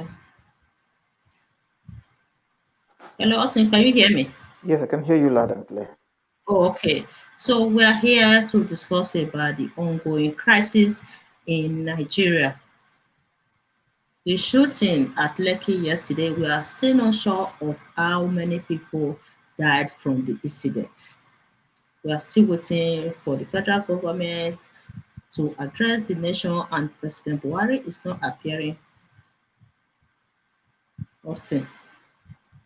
Okay. Hello, Austin, can you hear me? Yes, I can hear you loud and clear. Oh, okay. So we are here to discuss about the ongoing crisis in Nigeria. The shooting at Lekki yesterday, we are still not sure of how many people died from the incident. We are still waiting for the federal government to address the nation, and President Buhari is not appearing. Austin,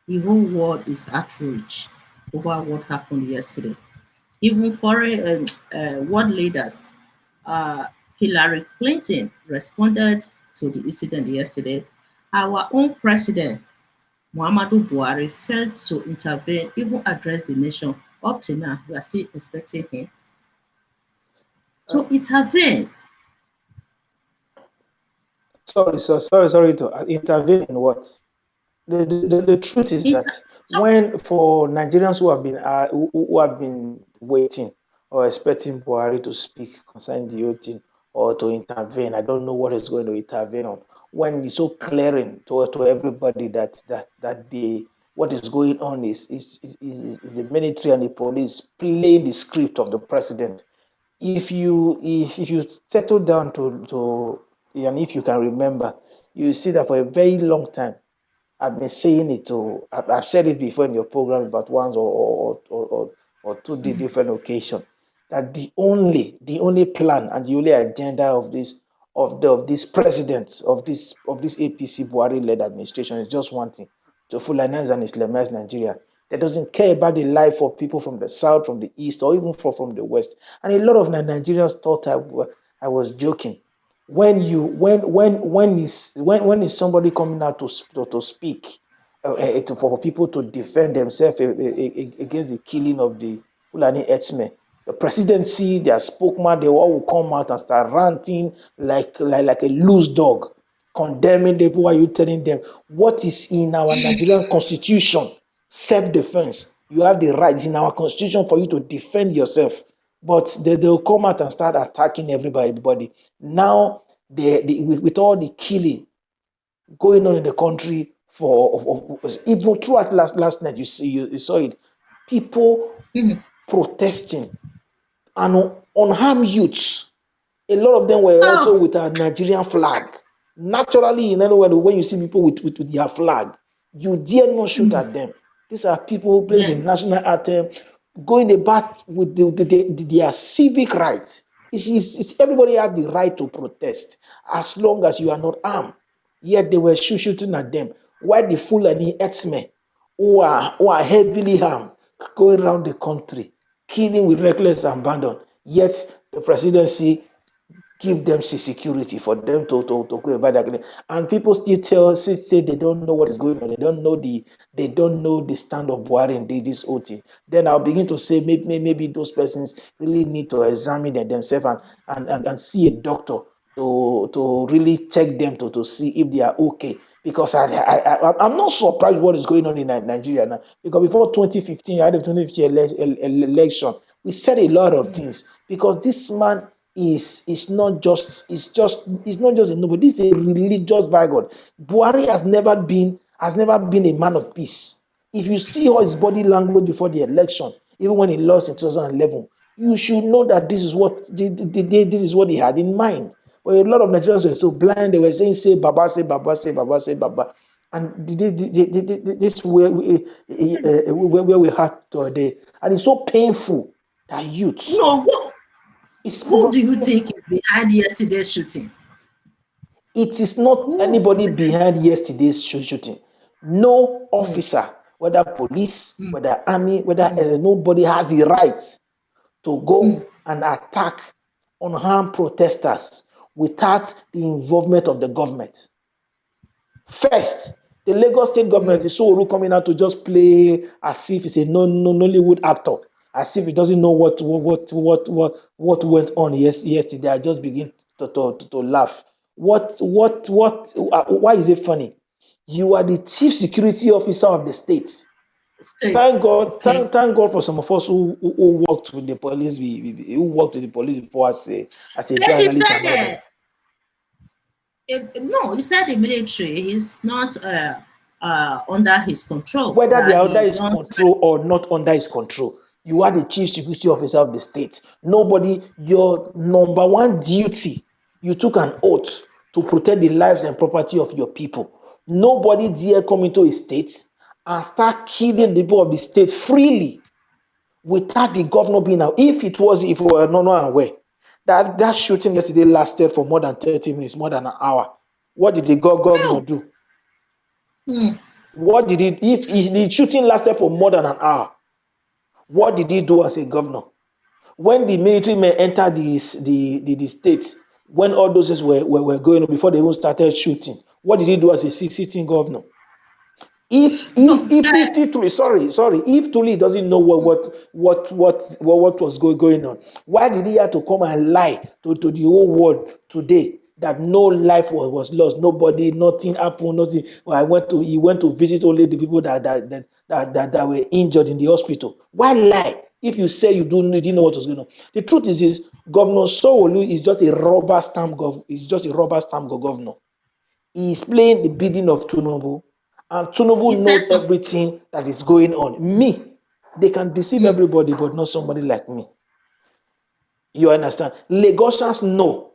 the whole world is outraged over what happened yesterday. Even foreign world leaders, uh, Hillary Clinton responded to the incident yesterday. Our own president, Muhammadu Buhari, failed to intervene, even address the nation. Up to now, we are still expecting him to Um, intervene. sorry to intervene in what? The truth is Inter- that when for Nigerians who have been waiting or expecting Buhari to speak concerning the whole thing or to intervene, I don't know what is going to intervene on. When it's so clearing to everybody that the what is going on is the military and the police playing the script of the president. If you settle down to and if you can remember, you see that for a very long time I've been saying it to I've said it before in your program about once or two different occasions that the only plan and the only agenda of this president of this APC Buhari led administration is just one thing: to Fulanize and Islamize Nigeria. That doesn't care about the life of people from the south, from the east, or even from the west. And a lot of Nigerians thought I was joking when is somebody coming out to speak for people to defend themselves against the killing of the Fulani herdsmen. The presidency, their spokesman, they all will come out and start ranting like a loose dog, condemning them. Who are you telling them what is in our Nigerian constitution? Self-defense. You have the right in our constitution for you to defend yourself. But they'll come out and start attacking everybody. Now, with all the killing going on in the country even throughout last night, you saw it. People Mhm. protesting and unarmed youths. A lot of them were also Oh, with a Nigerian flag. Naturally, in any way, when you see people with their flag, you dare not shoot mhm. at them. These are people who play the Yeah. national anthem, going about with their civic rights. It's everybody has the right to protest as long as you are not armed. Yet they were shooting at them. Why the Fulani herdsmen who are heavily armed going around the country, killing with reckless abandon? Yet the presidency give them security for them to go about that. And people still say they don't know what is going on. They don't know the stand of Buhari in this OT. Then I'll begin to say maybe those persons really need to examine themselves and see a doctor to really check them to see if they are okay. Because I'm not surprised what is going on in Nigeria now. Because before 2015, I had the 2015 election, we said a lot of things. Because this man is not just a noble. This is a religious bigot. Buhari has never been a man of peace. If you see all his body language before the election, even when he lost in 2011, you should know that this is what he had in mind. But a lot of Nigerians were so blind; they were saying, "Say Baba, say Baba, say Baba, say Baba," and this where we had today, and it's so painful that youth. No, It's who do you think is behind yesterday's shooting? It is not Who do anybody you think? behind yesterday's shooting. No Mm, officer, whether police, mm, whether army, whether mm, nobody has the right to mm, go and attack unarmed protesters without the involvement of the government. First, the Lagos state government mm. is so coming out to just play as if it's a Nollywood actor, as if it doesn't know what went on yesterday. I just begin to laugh. Why is it funny? You are the chief security officer of the state. Thank States. God, Okay. thank God for some of us who worked with the police, who worked with the police before as a Let it journalist say and all that. that. No, he said the military is not under his control. Whether they That are under he his don't. control or not under his control, you are the chief security officer of the state. Nobody, your number one duty, you took an oath to protect the lives and property of your people. Nobody dare come into a state and start killing the people of the state freely without the governor being out. If we were not aware, that shooting yesterday lasted for more than 30 minutes, more than an hour. What did the governor No. do? Hmm. What did he, if the shooting lasted for more than an hour, what did he do as a governor? When the military men entered the states, when all those things were going on before they even started shooting, what did he do as a sitting governor? if No. if if if, if Tuli, sorry, if Tuli doesn't know what was going on, why did he have to come and lie to the whole world today that no life was lost, nobody, nothing happened, nothing? Well, he went to visit only the people that were injured in the hospital. Why lie if you say you didn't know what was going on? The truth is Governor Sowolu is just a rubber stamp governor. He is playing the bidding of Tinubu, and He Tinubu said knows some. everything that is going on. Me, they can deceive Mm. everybody, but not somebody like me. You understand? Lagosians know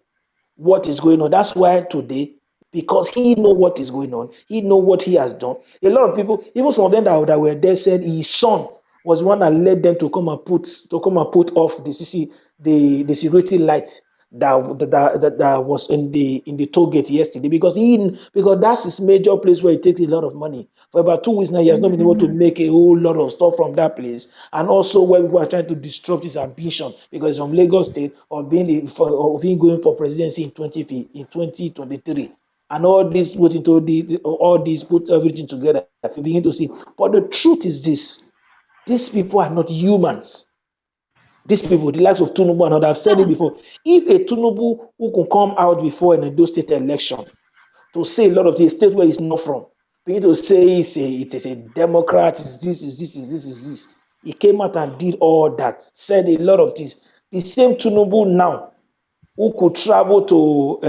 what is going on. That's why today, because he know what is going on, he know what he has done. A lot of people, even some of them that were there, said his son was one that led them to come and put off the security light that was in the toll gate yesterday, because that's his major place where he takes a lot of money. For about 2 weeks now, he has not been able to make a whole lot of stuff from that place, and also where people are trying to disrupt his ambition because from Lagos State of being going for presidency in 2023. And all this put into all this put everything together, you begin to see. But the truth is this: these people are not humans. These people, the likes of Tinubu and others, I've said it No. before. If a Tinubu who can come out before an Edo State election to say a lot of things, state where he's not from, begin to say it is a Democrat, is this, is this, is this, is this. He came out and did all that, said a lot of things. The same Tinubu now who could travel to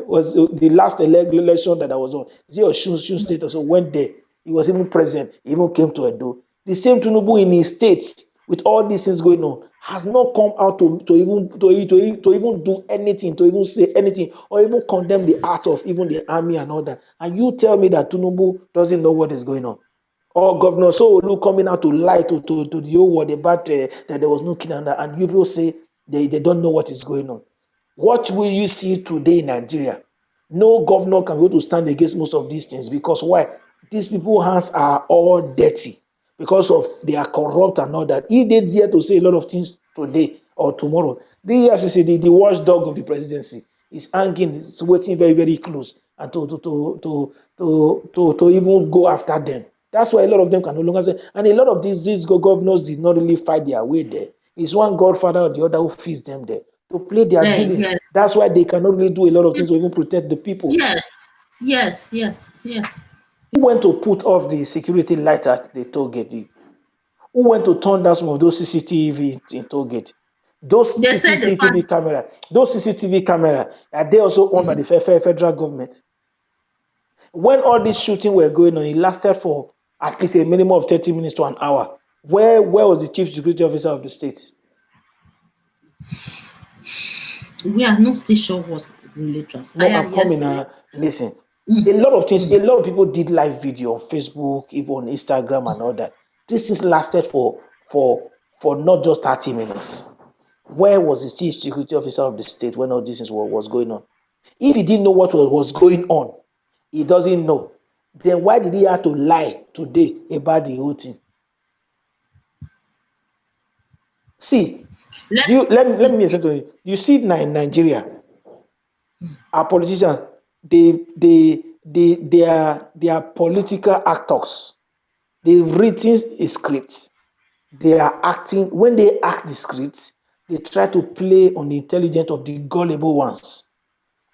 was the last election that I was on. Is it Osun State also went there? He was even present. He even came to Edo. The same Tinubu in his state with all these things going on has not come out to even do anything, to even say anything, or even condemn the act of even the army and all that. And you tell me that Tinubu doesn't know what is going on? Or Governor Sowolu coming out to lie to the whole world about that there was no killing, and you people say they don't know what is going on. What will you see today in Nigeria? No governor can be able to stand against most of these things, because why? These people's hands are all dirty because of they are corrupt and all that. If they dare to say a lot of things today or tomorrow, the EFCC, the watchdog of the presidency, is hanging, is waiting very, very close, and to even go after them. That's why a lot of them can no longer say, and a lot of these governors did not really fight their way there. It's one godfather or the other who feeds them there to play their There. billing. Yes. That's why they cannot really do a lot of things to even protect the people. Yes. Yes. Yes. Yes. Who went to put off the security light at the toll gate? Who went to turn down some of those CCTV in toll gate? Those They said the fact. CCTV camera, are they also owned by the federal government? When all this shooting were going on, it lasted for at least a minimum of 30 minutes to an hour. Where was the chief security officer of the state? We are not still sure what really No, transpired I'm coming. yesterday. Listen, Mm. a lot of things. Mm. A lot of people did live video on Facebook, even on Instagram and all that. This things lasted for not just 30 minutes. Where was the chief security officer of the state when all this things was going on? If he didn't know what was going on, he doesn't know. Then why did he have to lie today about the whole thing? See, Let's. let me explain to you. You see, in Nigeria, our politicians, they are political actors. They've written a script. They are acting. When they act the script, they try to play on the intelligence of the gullible ones.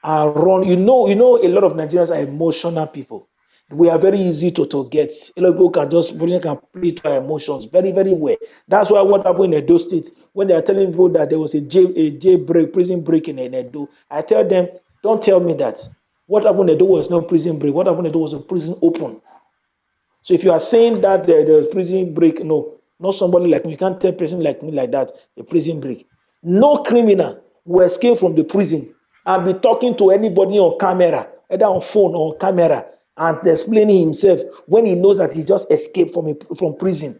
Run. You know, a lot of Nigerians are emotional people. We are very easy to get. A lot of people can play to our emotions very, very well. That's why what happened in Edo State, when they are telling people that there was a jail break, prison break in Edo, I tell them, don't tell me that. What happened there was no prison break. What happened there was a prison open. So if you are saying that there's prison break, no, not somebody like me. You can't tell a person like me like that, a prison break. No criminal will escape from the prison and be talking to anybody on camera, either on phone or on camera, and explaining himself when he knows that he just escaped from prison.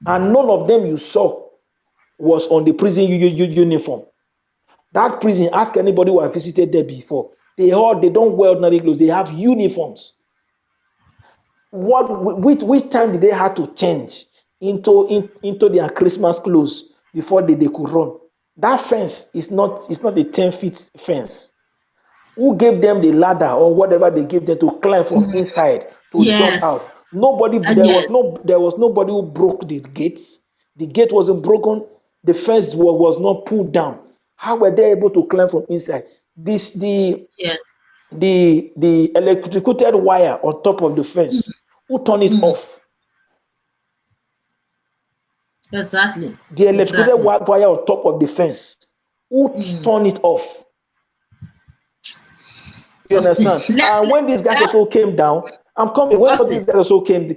And none of them you saw was on the prison uniform. That prison, ask anybody who have visited there before, they don't wear ordinary clothes, they have uniforms. Which time did they have to change into their Christmas clothes before they could run? That fence is not a 10 feet fence. Who gave them the ladder or whatever they gave them to climb from inside to jump Yes. out? Nobody. Yes. There was nobody who broke the gates. The gate wasn't broken. The fence was not pulled down. How were they able to climb from inside? Yes. The electrocuted wire on top of the fence. Who turned it off? Exactly. The electrocuted Exactly. wire on top of the fence. Who turned it off? You Austin, understand? And when these guys also came down, I'm coming. When all Austin. these guys also came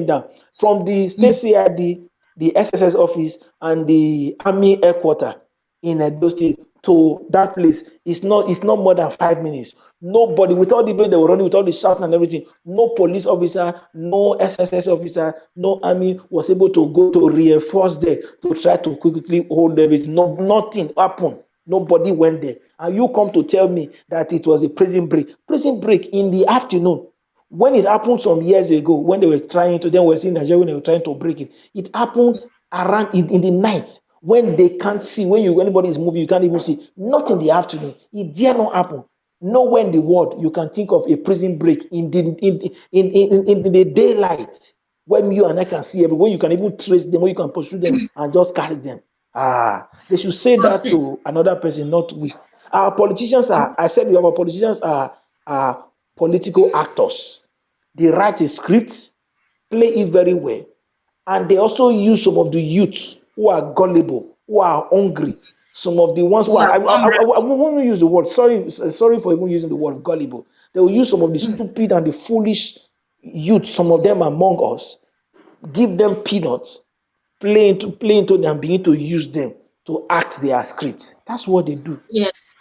down from the state CID, the SSS office, and the army headquarters in Edo State to that place, it's not more than 5 minutes. Nobody, with all the people they were running, with all the shouting and everything, no police officer, no SSS officer, no army was able to go to reinforce there to try to quickly hold everything. No, nothing happened. Nobody went there. And you come to tell me that it was a prison break. Prison break in the afternoon. When it happened some years ago, when they were trying to, then we were seeing Nigeria when they were trying to break it happened around in the night when they can't see, when anybody is moving, you can't even see. Not in the afternoon. It dare not happen. Nowhere in the world you can think of a prison break in the daylight when you and I can see everyone, you can even trace them, or you can pursue them and just carry them. They should say that Austin. to another person, not we. Our politicians are, I said, our politicians are political actors. They write a script, play it very well, and they also use some of the youth who are gullible, who are hungry. Some of the ones who You are, are I won't use the word, sorry for even using the word gullible. They will use some of the stupid and the foolish youth, some of them among us, give them peanuts, play into them, begin to use them to act their scripts. That's what they do. Yes.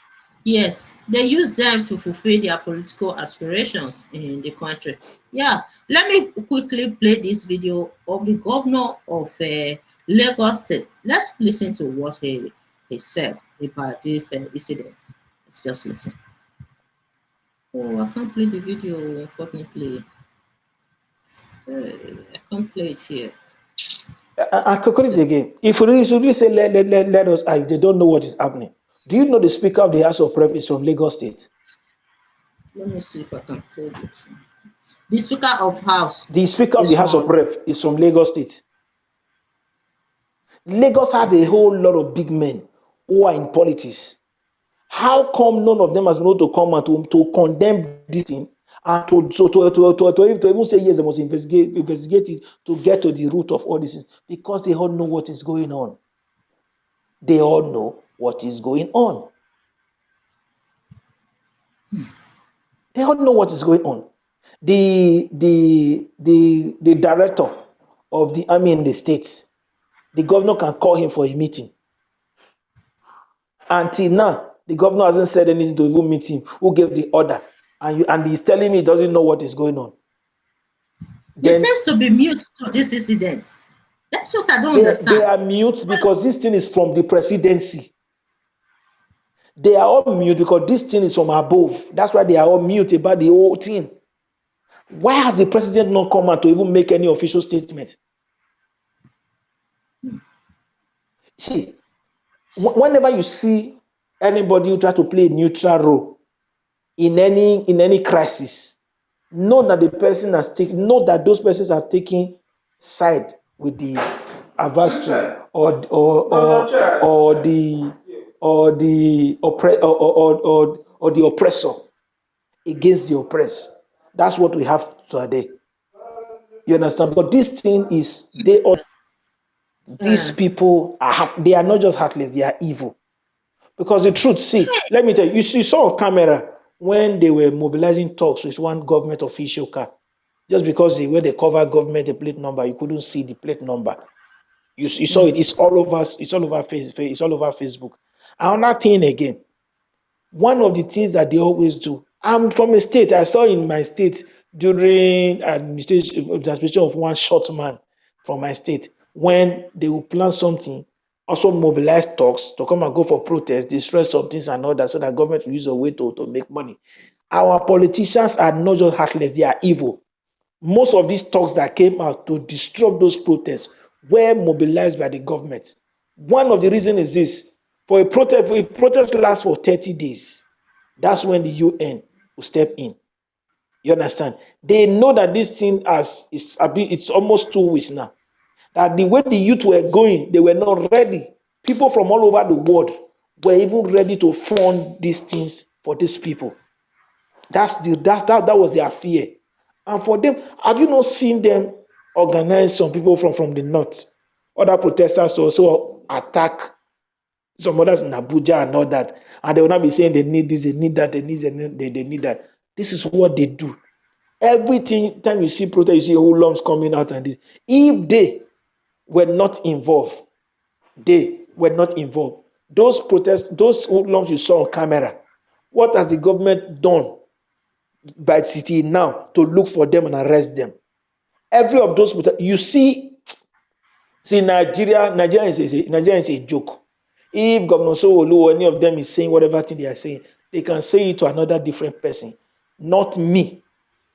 Yes. They use them to fulfill their political aspirations in the country. Yeah. Let me quickly play this video of the governor of Lagos State. Let's listen to what he said about this incident. Let's just listen. Oh, I can't play the video, unfortunately. I can't play it here. I call it again. If we really say let us act, they don't know what is happening. Do you know the Speaker of the House of Rep is from Lagos State? Let me see if I can play it. The Speaker of House The Speaker of is the House of from. Rep is from Lagos State. Lagos have a Okay. whole lot of big men who are in politics. How come none of them has been able to come and to condemn this thing and to even say yes, they must investigate it to get to the root of all this? Because they all know what is going on. They all know what is going on. They all know what is going on. The director of the army in the states, the governor can call him for a meeting. Until now, the governor hasn't said anything to even meet him. Who gave the order? And he's telling me he doesn't know what is going on. He Then seems to be mute to this incident. That's what I don't they understand. are mute because this thing is from the presidency. They are all mute because this thing is from above. That's why they are all mute about the whole thing. Why has the president not come out to even make any official statement? See, whenever you see anybody who try to play a neutral role in any crisis, know that those persons are taking side with the adversary or the oppressor against the oppressed. That's what we have today. You understand? But this thing is these people they are not just heartless, they are evil. Because the truth, see, let me tell you, you saw on camera when they were mobilizing talks with one government official car. Just because the way they cover government the plate number, you couldn't see the plate number. You saw it. It's all over. It's all over It's all over Facebook. Another thing again. One of the things that they always do. I'm from a state. I saw in my state during administration of one short man from my state, when they will plan something, also mobilize talks to come and go for protests, destroy some things and all that, so that government will use a way to make money. Our politicians are not just heartless; they are evil. Most of these talks that came out to disrupt those protests were mobilized by the government. One of the reasons is this: for a protest, if protest lasts for 30 days, that's when the UN will step in. You understand? They know that this thing it's almost 2 weeks now. That the way the youth were going, they were not ready. People from all over the world were even ready to fund these things for these people. That was their fear. And for them, have you not seen them organize some people from the north, other protesters to also attack some others in Abuja and all that? And they will not be saying they need this, they need that, they need that. This is what they do. Everything time you see protest, you see whole lumps coming out and this. If they were not involved, those protests, those hoodlums you saw on camera, what has the government done by the city now to look for them and arrest them? Every of those you see Nigeria is a joke. If Governor Sowolu or any of them is saying whatever thing they are saying, they can say it to another different person, not me.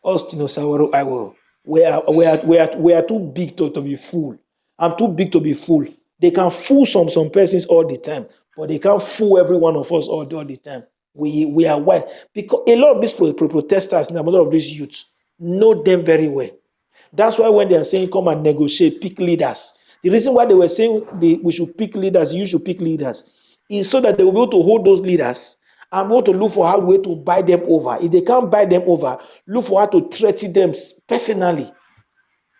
Austin Osaworo Iworo. We are too big to be fooled. I'm too big to be fooled. They can fool some persons all the time, but they can't fool every one of us all the time. We are white, because a lot of these protesters and a lot of these youths know them very well. That's why when they are saying come and negotiate, pick leaders. The reason why they were saying we should pick leaders, you should pick leaders, is so that they will be able to hold those leaders and be able to look for how way to buy them over. If they can't buy them over, look for how to threaten them personally,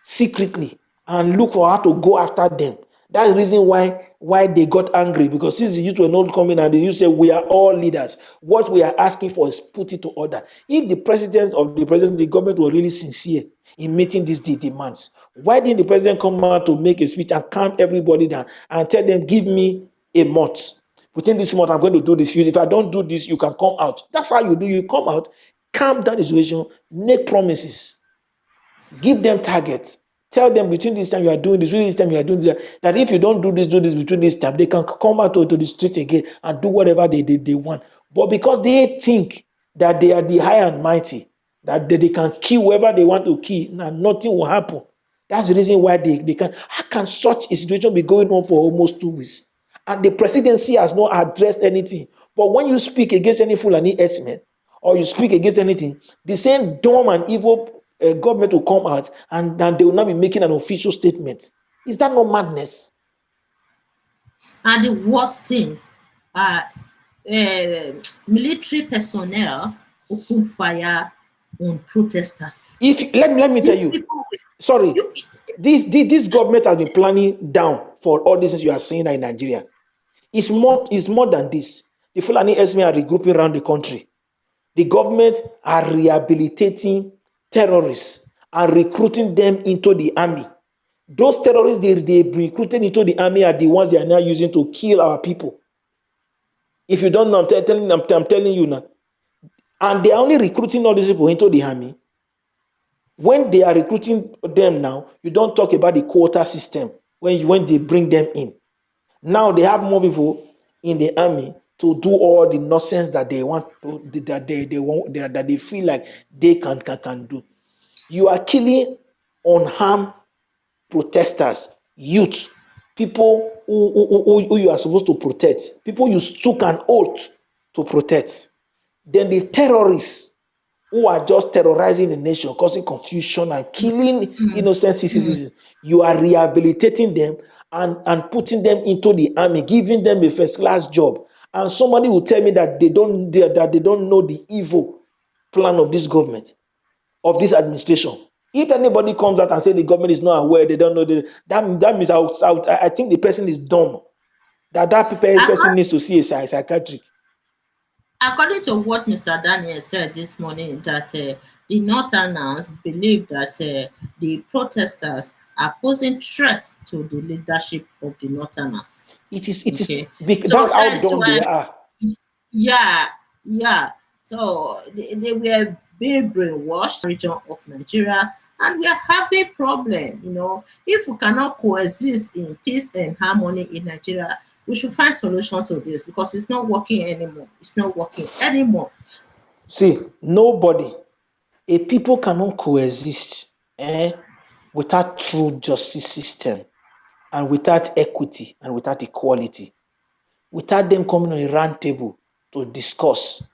secretly, and look for how to go after them. That's the reason why they got angry, because since the youth were not coming and the youth said we are all leaders, what we are asking for is put it to order. If the the government were really sincere in meeting these demands, why didn't the president come out to make a speech and calm everybody down and tell them, give me a month? Within this month, I'm going to do this. If I don't do this, you can come out. That's how you do. You come out, calm down the situation, make promises, give them targets. Tell them between this time you are doing this, between this time you are doing that, that if you don't do this between this time, they can come out to the street again and do whatever they want. But because they think that they are the high and mighty, that they can kill whoever they want to kill, and nothing will happen. That's the reason why they can. How can such a situation be going on for almost 2 weeks? And the presidency has not addressed anything. But when you speak against any Fulani herdsmen, or you speak against anything, the same dumb and evil government will come out and they will not be making an official statement. Is that not madness? And the worst thing, military personnel open fire on protesters. Let me tell you, sorry, this government has been planning down for all these things you are seeing in Nigeria. It's more than this. The Fulani herdsmen are regrouping around the country. The government are rehabilitating terrorists and recruiting them into the army. Those terrorists they recruited into the army are the ones they are now using to kill our people. If you don't know, I'm telling you now. And they are only recruiting all these people into the army. When they are recruiting them now, you don't talk about the quota system when they bring them in. Now they have more people in the army to do all the nonsense that they want to, that they feel like they can do. You are killing unarmed protesters, youth, people who you are supposed to protect, people you took an oath to protect. Then the terrorists who are just terrorizing the nation, causing confusion and killing innocent citizens, you are rehabilitating them and putting them into the army, giving them a first-class job. And somebody will tell me that they don't know the evil plan of this government, of this administration. If anybody comes out and says the government is not aware, they don't know, that means I think the person is dumb. That person needs to see a psychiatric. according to what Mr. Daniel said this morning, that the Northerners believe that the protesters are posing threats to the leadership of the Northerners. It is Okay, that's so how that's dumb they why, are. yeah, yeah. So they were being brainwashed region of Nigeria, and we are having problem. If we cannot coexist in peace and harmony in Nigeria, we should find solution to this because it's not working anymore. It's not working anymore. See, nobody, a people cannot coexist without true justice system and without equity and without equality, without them coming on a round table to discuss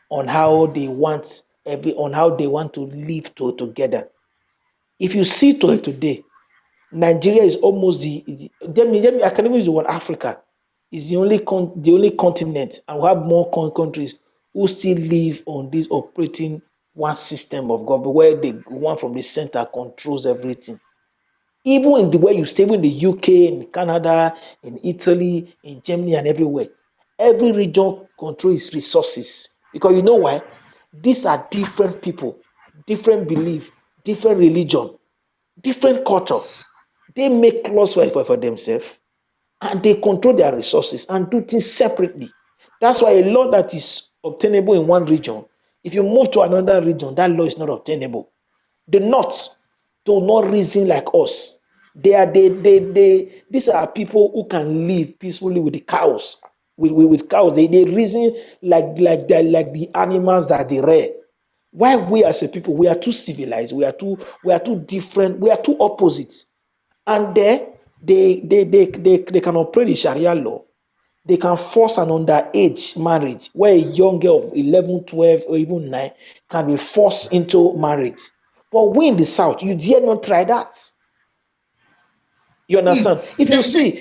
on how they want to live together. If you see today, Nigeria is almost I can even use the word Africa is the only continent, and we have more countries who still live on this operating one system of government where the one from the center controls everything. Even in the way you stay, even in the UK, in Canada, in Italy, in Germany, and everywhere, every region controls resources. Because you know why? These are different people, different belief, different religion, different culture. They make laws for themselves and they control their resources and do things separately. That's why a law that is obtainable in one region, if you move to another region, that law is not obtainable. The North do not reason like us. These are people who can live peacefully with the cows. With cows, they reason like the animals that they rear. Why we as a people, we are too civilized, we are too different, we are too opposite. And there they can operate the Sharia law. They can force an underage marriage where a young girl of 11, 12, or even 9 can be forced into marriage. But we in the South, you dare not try that. You Mm. understand? If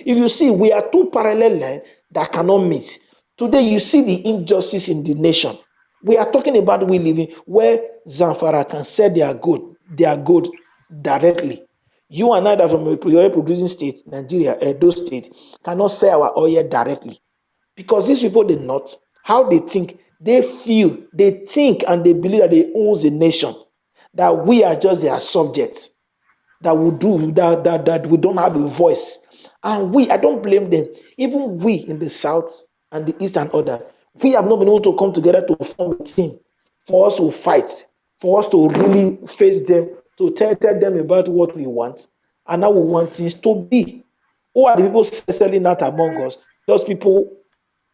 you see, we are two parallel lines that cannot meet. Today, you see the injustice in the nation. We are talking about we living where Zamfara can sell their good directly. You and I that from a oil producing state, Nigeria, Edo state, cannot sell our oil directly. Because these people, they not, how they think, they think and they believe that they own the nation, that we are just their subjects that will do that we don't have a voice. And I don't blame them. Even we in the south and the east and other, we have not been able to come together to form a team for us to fight, for us to really face them, to tell them about what we want and how we want things to be. Who are the people selling out among us? Those people,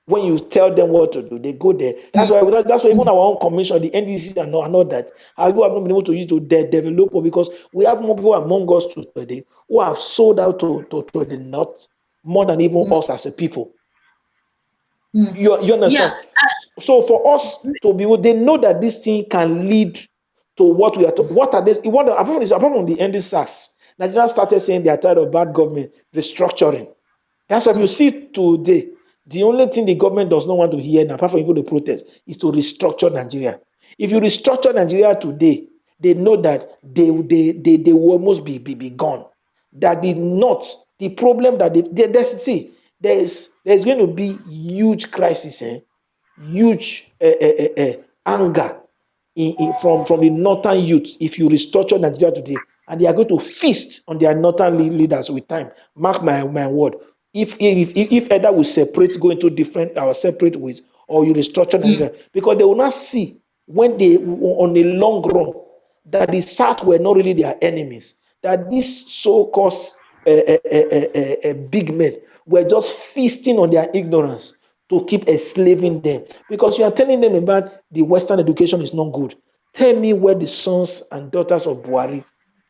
when you tell them what to do, they go there. That's why even our own commission, the NDC and all that, how people have not been able to use to develop, because we have more people among us today who have sold out to the north more than even us as a people. Mm. You Yeah. understand? So for us to be able, they know that this thing can lead to what we are. What are this? Apart from the NDSAS, Nigeria started saying they are tired of bad government restructuring. That's why if you see today, the only thing the government does not want to hear, apart from even the protest, is to restructure Nigeria. If you restructure Nigeria today, they know that they will almost be gone. That did not the problem that see there's going to be huge crisis, huge anger from the northern youth if you restructure Nigeria today, and they are going to feast on their northern leaders with time. Mark my word. If either we separate, go into different our separate ways, or you restructure Mm. Nigeria, because they will not see when they on a long run that the South were not really their enemies, that these so-called big men were just feasting on their ignorance to keep enslaving them. Because you are telling them about the Western education is not good. Tell me where the sons and daughters of Buhari,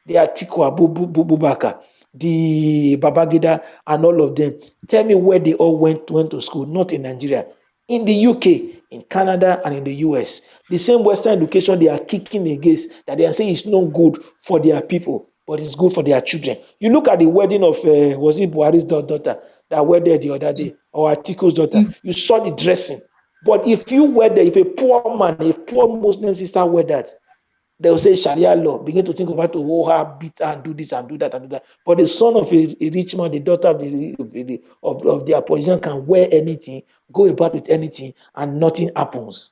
the Atiku Abubakar, the Babagida, and all of them, tell me where they all went to school. Not in Nigeria, in the UK, in Canada, and in the US. The same Western education they are kicking against, that they are saying is not good for their people, but it's good for their children. You look at the wedding of was it Buhari's daughter that wedded the other day, or Atiku's daughter? You saw the dressing. But if you were there, if a poor man, a poor Muslim sister wear that, They will say Sharia law, begin to think about to hold her, beat her, and do this and do that and do that. But the son of a rich man, the daughter of the opposition can wear anything, go about with anything, and nothing happens.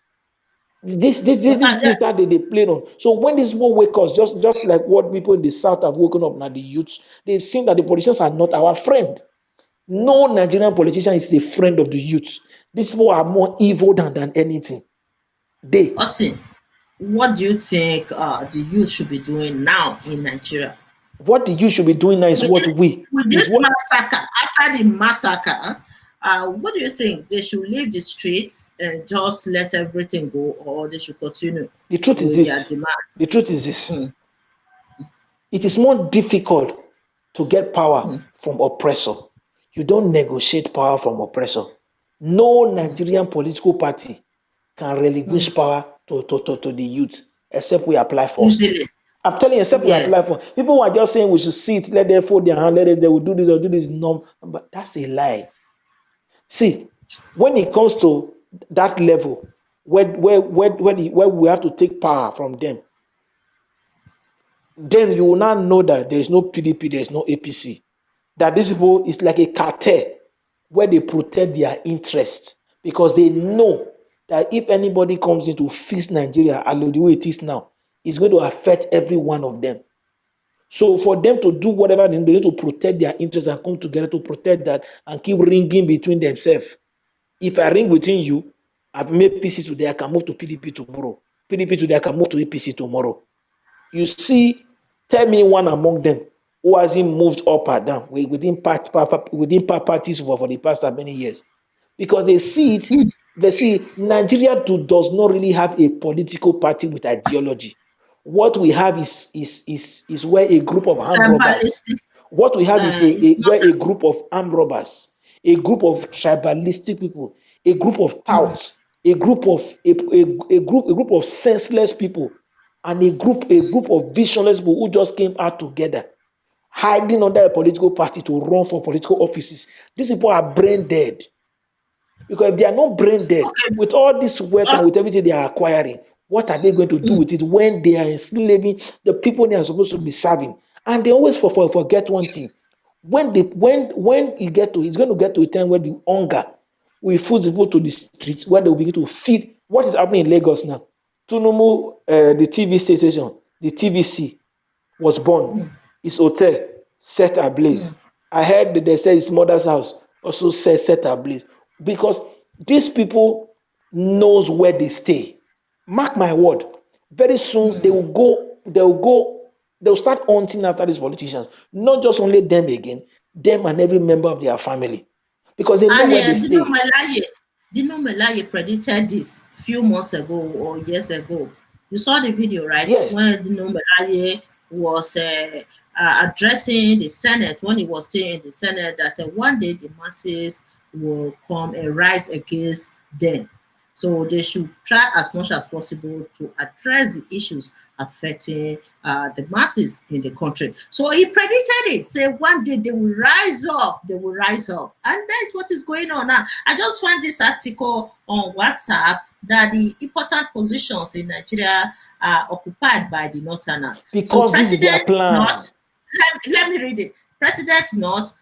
These things are they play on. So when these people wake us, just like what people in the south have woken up now, the youths, they've seen that the politicians are not our friend. No Nigerian politician is a friend of the youth. These people are more evil than anything. Austin, what do you think the youth should be doing now in Nigeria? What the youth should be doing now is With this what massacre, after the massacre, what do you think? They should leave the streets and just let everything go, or they should continue the truth is with their this. The demands? truth is this. Mm, It is more difficult to get power mm, from oppressor. You don't negotiate power from oppressor. No Nigerian political party can relinquish mm. power to the youth except we apply force. Easily. I'm telling you, except we apply Yes. for. People who are just saying we should sit, let them fold their hand, they will do this or do this. No, but that's a lie. See, when it comes to that level, where we have to take power from them, then you will now know that there is no PDP, there is no APC. That these people is like a cartel where they protect their interests because they know that if anybody comes in to fix Nigeria the way it is now, it's going to affect every one of them. So for them to do whatever they need to protect their interests and come together to protect that and keep ringing between themselves. If I ring between you, I've made PC today, I can move to PDP tomorrow. PDP today, I can move to APC tomorrow. You see, tell me one among them who hasn't moved up or down within parties for the past many years. Because they see it, they see Nigeria does not really have a political party with ideology. What we have is where a group of armed robbers. Tribalistic. What we have is It's not. where a group of armed robbers, a group of tribalistic people, a group of touts, a group of senseless people, and a group of visionless people who just came out together, hiding under a political party to run for political offices. These people are brain dead. Because if they are not brain dead, Okay. with all this wealth and with everything they are acquiring, what are they going to do with it when they are enslaving the people they are supposed to be serving? And they always forget one thing. When it's going to get to a time where the hunger will force the people to the streets where they will begin to feed. What is happening in Lagos now? Tunumu, the TV station, the TVC was born. His hotel set ablaze. I heard that they said his mother's house also set ablaze. Because these people knows where they stay. Mark my word. Very soon they'll start hunting after these politicians. Not just only them again, them and every member of their family. Because they know And where they stay. Dino Melaye predicted this a few months ago or years ago. You saw the video, right? Yes. When Dino Melaye was addressing the Senate, when he was still in the Senate, that one day the masses will come and rise against them. So they should try as much as possible to address the issues affecting the masses in the country. So he predicted it. Say one day they will rise up. They will rise up, and that's what is going on now. I just found this article on WhatsApp that the important positions in Nigeria are occupied by the Northerners. Because so this is their plan. North, let me read it. President North,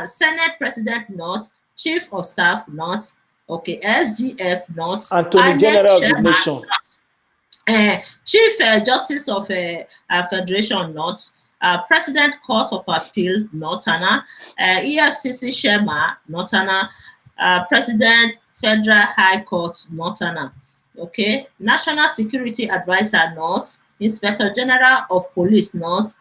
Senate President North, Chief of Staff North, okay, SGF North, Attorney General of the Nation, Chief Justice of Federation North, President Court of Appeal Northerner, EFCC Chairman Northerner, President Federal High Court Northerner, okay, National Security Advisor North, Inspector General of Police North,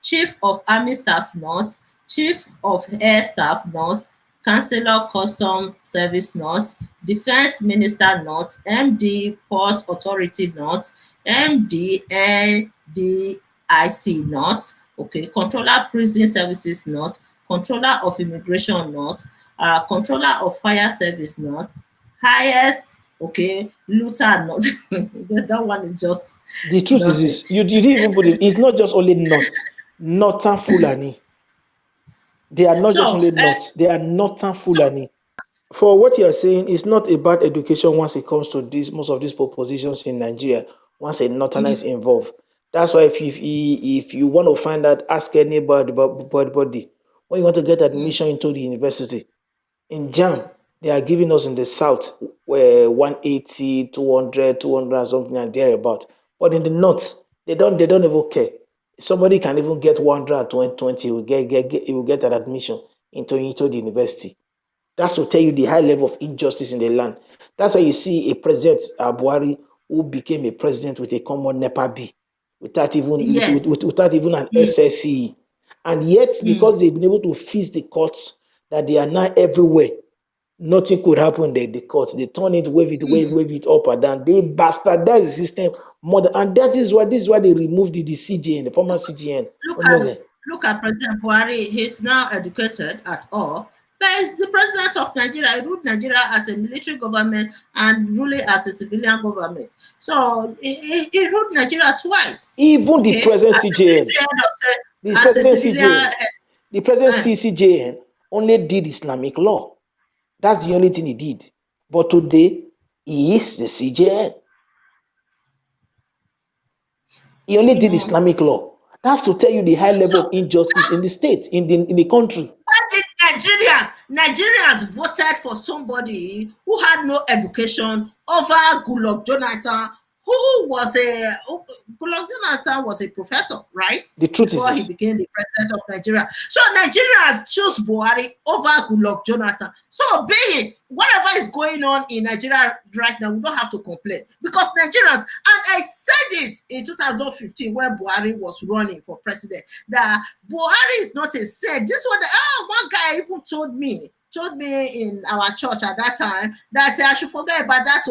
Chief of Army Staff North, Chief of Air Staff North, Councillor Custom Service North, Defense Minister North, MD Port Authority North, MD NDIC North, okay, Controller Prison Services North, Controller of Immigration North, Controller of Fire Service North, highest, okay, looter North. That one is just the truth nothing. is this. You didn't even put it. It's not just only Northern Fulani. They are not just only North. They are Northern Fulani. For what you are saying, it's not about education once it comes to this. Most of these propositions in Nigeria, once a northerner is involved. That's why if you want to find out, ask anybody, when you want to get admission into the university, in JAM, they are giving us in the south where 180, 200, 200 and something and thereabout. But in the north, they don't even care. Somebody can even get 120, he will he will get an admission into the university. That's to tell you the high level of injustice in the land. That's why you see a president, Buhari, who became a president with a common NEPA bill, Yes. without even an Mm, SSE. And yet, mm, because they've been able to fix the courts, that they are now everywhere, nothing could happen in the courts. They turn it, mm. wave it up and down. They bastardize the system more than, and that is why they removed the CJN, the former CGN. Look Oh, no, at no. look at President Buhari. He's now educated at all, but he's the president of Nigeria. He ruled Nigeria as a military government and ruling as a civilian government. So he ruled Nigeria twice. Even the Okay, present as a CJN, military head of state, the as a president civilian CJN, head. the present Uh, CCJN only did Islamic law. That's the only thing he did. But today, he is the CJN. He only you did know, Islamic law. That's to tell you the high level so of injustice in the state, in the country. why did Nigerians voted for somebody who had no education over Goodluck Jonathan, who was a Goodluck Jonathan was a professor, right? The truth is Before he this. became the president of Nigeria. So Nigerians choose Buhari over Goodluck Jonathan. So be it, whatever is going on in Nigeria right now, we don't have to complain because Nigerians, and I said this in 2015 when Buhari was running for president, that Buhari is not a saint. This one guy even told me in our church at that time that I should forget about that.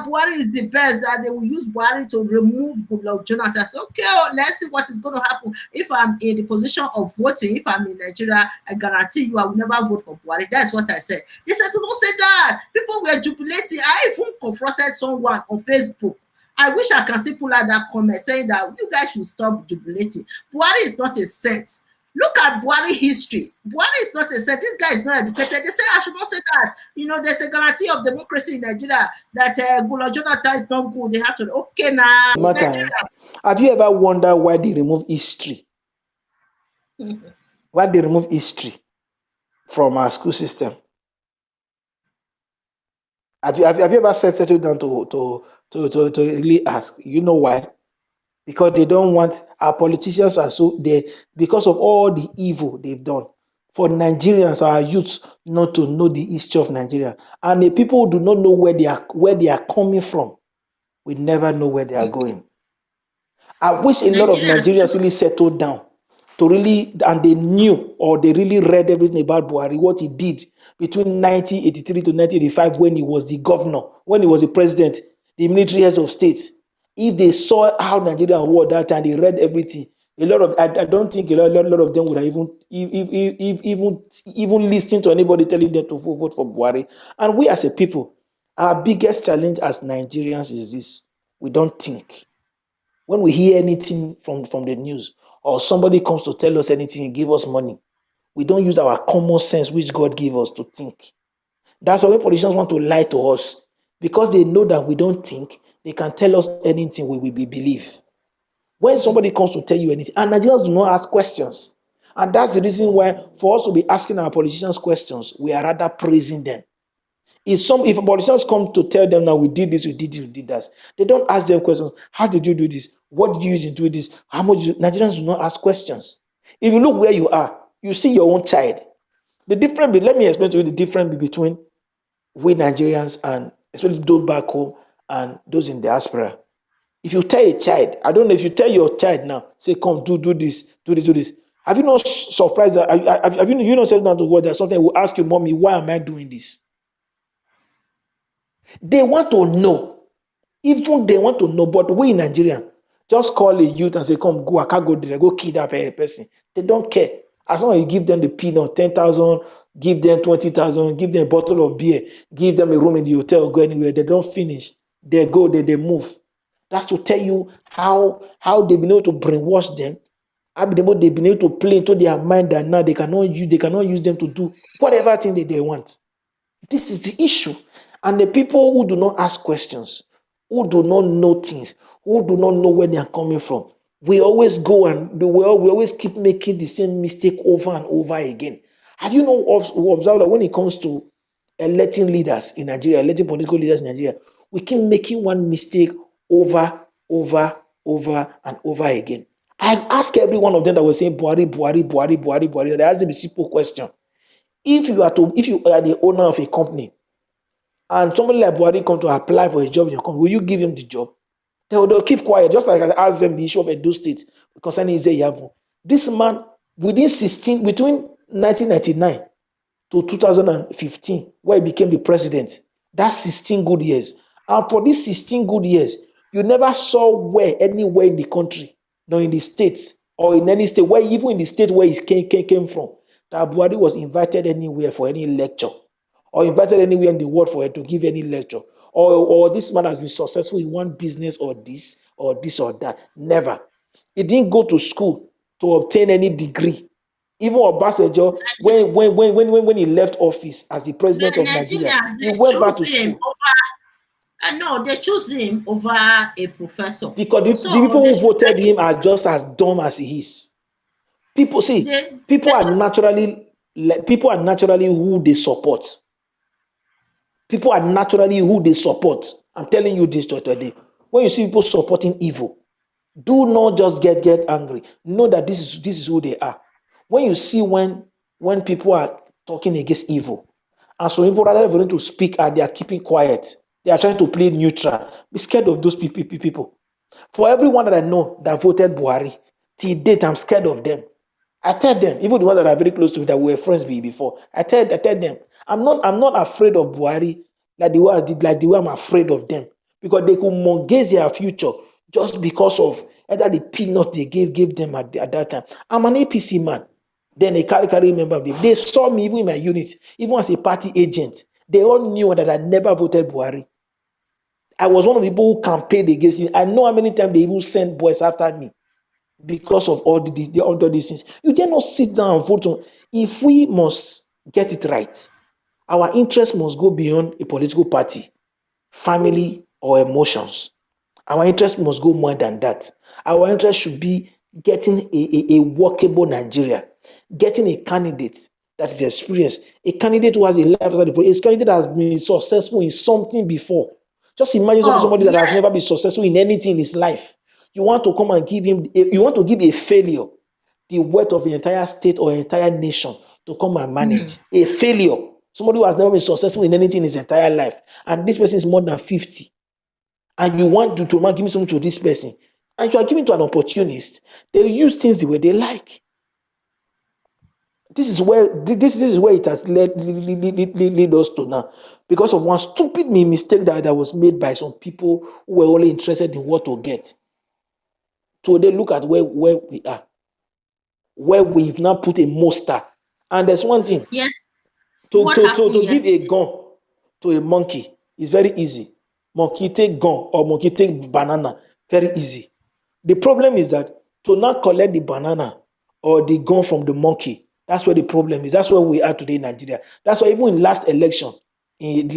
Buhari is the best, that they will use Buhari to remove Goodluck Jonathan. I said, okay, let's see what is going to happen. If I'm in the position of voting, if I'm in Nigeria, I guarantee you I will never vote for Buhari. That's what I said. They said, don't say that. People were jubilating. I even confronted someone on Facebook. I wish I can still pull out that comment saying that you guys should stop jubilating. Buhari is not a saint. Look at Buhari history. Buhari is not a saint. This guy is not educated. They say I should not say that. There's a guarantee of democracy in Nigeria that Goodluck Jonathan is not good. They have to. Okay, now Matter. Have you ever wondered why they remove history? Why they remove history from our school system? Have you ever settled down to really ask? You know why? Because they don't want, our politicians are so they, because of all the evil they've done. For Nigerians, our youth not to know the history of Nigeria, and the people who do not know where they are coming from, we never know where they are going. I wish a lot of Nigerians Nigerians choose. really settled down to really, and they knew or they really read everything about Buhari, what he did between 1983 to 1985 when he was the governor, when he was the president, the military heads of state. If they saw how Nigeria was that time, they read everything. A lot of I don't think a lot of them would have even listened to anybody telling them to vote for Buhari. And we as a people, our biggest challenge as Nigerians is this: we don't think. When we hear anything from the news or somebody comes to tell us anything, give us money, we don't use our common sense which God gave us to think. That's why when politicians want to lie to us, because they know that we don't think, they can tell us anything we believe. When somebody comes to tell you anything, and Nigerians do not ask questions, and that's the reason why for us to be asking our politicians questions, we are rather praising them. If politicians come to tell them now we did this, we did that, they don't ask them questions. How did you do this? What did you use in doing this? How much? Nigerians do not ask questions. If you look where you are, you see your own child. The difference. Let me explain to you the difference between we Nigerians and especially those back home and those in diaspora. If you tell a child, I don't know if you tell your child now, say, come do this, do this, do this. Have you not surprised that? Have you not said down to God that something will ask you, mommy, why am I doing this? They want to know. Even they want to know, but we in Nigeria just call a youth and say, come, go, I can't go there, go kidnap a person. They don't care. As long as you give them the peanut, 10,000, give them 20,000, give them a bottle of beer, give them a room in the hotel, go anywhere, they don't finish. They go, they move. That's to tell you how they've been able to brainwash them. They've been able to play into their mind that now they cannot use them to do whatever thing they want. This is the issue. And the people who do not ask questions, who do not know things, who do not know where they are coming from. We always go and we always keep making the same mistake over and over again. Have you know observed that when it comes to electing leaders in Nigeria, electing political leaders in Nigeria, we keep making one mistake over, over, over, and over again. I ask every one of them that was saying Buhari, Buhari, Buhari, Buhari, Buhari. They ask them a simple question: if you are the owner of a company and somebody like Buhari come to apply for a job in your company, will you give him the job? They'll keep quiet, just like I asked them the issue of Edo State concerning Ize. This man, between 1999 to 2015, where he became the president, that's 16 good years. And for these 16 good years, you never saw where anywhere in the country, nor in the states, or in any state, where even in the state where he came from, that Buhari was invited anywhere for any lecture, or invited anywhere in the world for to give any lecture, or this man has been successful in one business or this or that. Never. He didn't go to school to obtain any degree. Even Obasanjo, when he left office as the The president of Nigeria, Nigerians, he they went back choose to him school over. No, they choose him over a professor. because the So people they who should voted take him it. are just as dumb as he is. People see, They don't. people are naturally who they support. People are naturally who they support. I'm telling you this today. When you see people supporting evil, do not just get angry. Know that this is who they are. When you see when people are talking against evil, and so people rather than to speak and they are keeping quiet, they are trying to play neutral. Be scared of those people. For everyone that I know that voted Buhari, till date, I'm scared of them. I tell them, even the ones that are very close to me that we were friends with before, I tell them, I'm not afraid of Buhari like the way I did, like the way I'm afraid of them. Because they could mortgage their future just because of either the peanut they gave them at that time. I'm an APC man. Then a carry member of them. They saw me even in my unit, even as a party agent. They all knew that I never voted Buhari. I was one of the people who campaigned against me. I know how many times they even sent boys after me because of all these things. You dare not sit down and vote on. If we must get it right, our interest must go beyond a political party, family, or emotions. Our interest must go more than that. Our interest should be getting a workable Nigeria, getting a candidate that is experienced, a candidate who has a life outside the politics, a candidate that has been successful in something before. Just imagine Oh, somebody that has never yes. been successful in anything in his life. You want to come and you want to give a failure the wealth of the entire state or entire nation to come and Hmm. manage. A failure. Somebody who has never been successful in anything in his entire life. And this person is more than 50. And you want to give me something to this person. And you are giving to an opportunist. They use things the way they like. This is where it has lead us to now, because of one stupid mistake that was made by some people who were only interested in what to get. So they look at where we are, where we've now put a monster. And there's one thing: Yes. to What to to happened to give a yesterday? gun to a monkey is very easy. Monkey take gun or monkey take banana, very easy. The problem is that to not collect the banana or the gun from the monkey, that's where the problem is. That's where we are today in Nigeria. That's why even in last election, in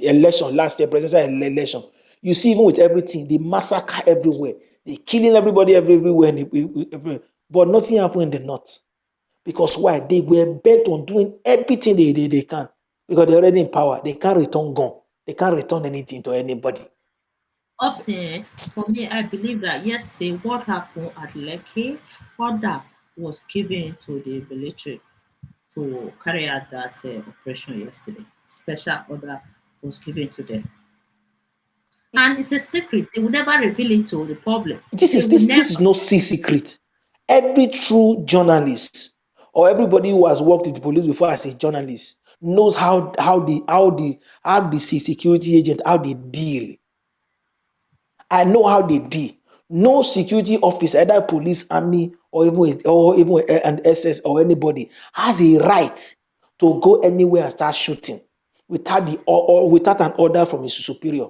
election last year, presidential election, you see even with everything, the massacre everywhere, they killing everybody everywhere, but nothing happened in the north. Because why? They were bent on doing everything they can. Because they're already in power. They can't return gun. They can't return anything to anybody. Austin, for me, I believe that yesterday what happened at Lekki, order was given to the military to carry out that operation yesterday. Special order was given to them. And it's a secret. They will never reveal it to the public. This They is will this never. this is no secret. Every true journalist or everybody who has worked with the police before as a journalist knows how the security agent how they deal. I know how they deal. No security officer, either police, army, or even an SS or anybody has a right to go anywhere and start shooting without an order from his superior,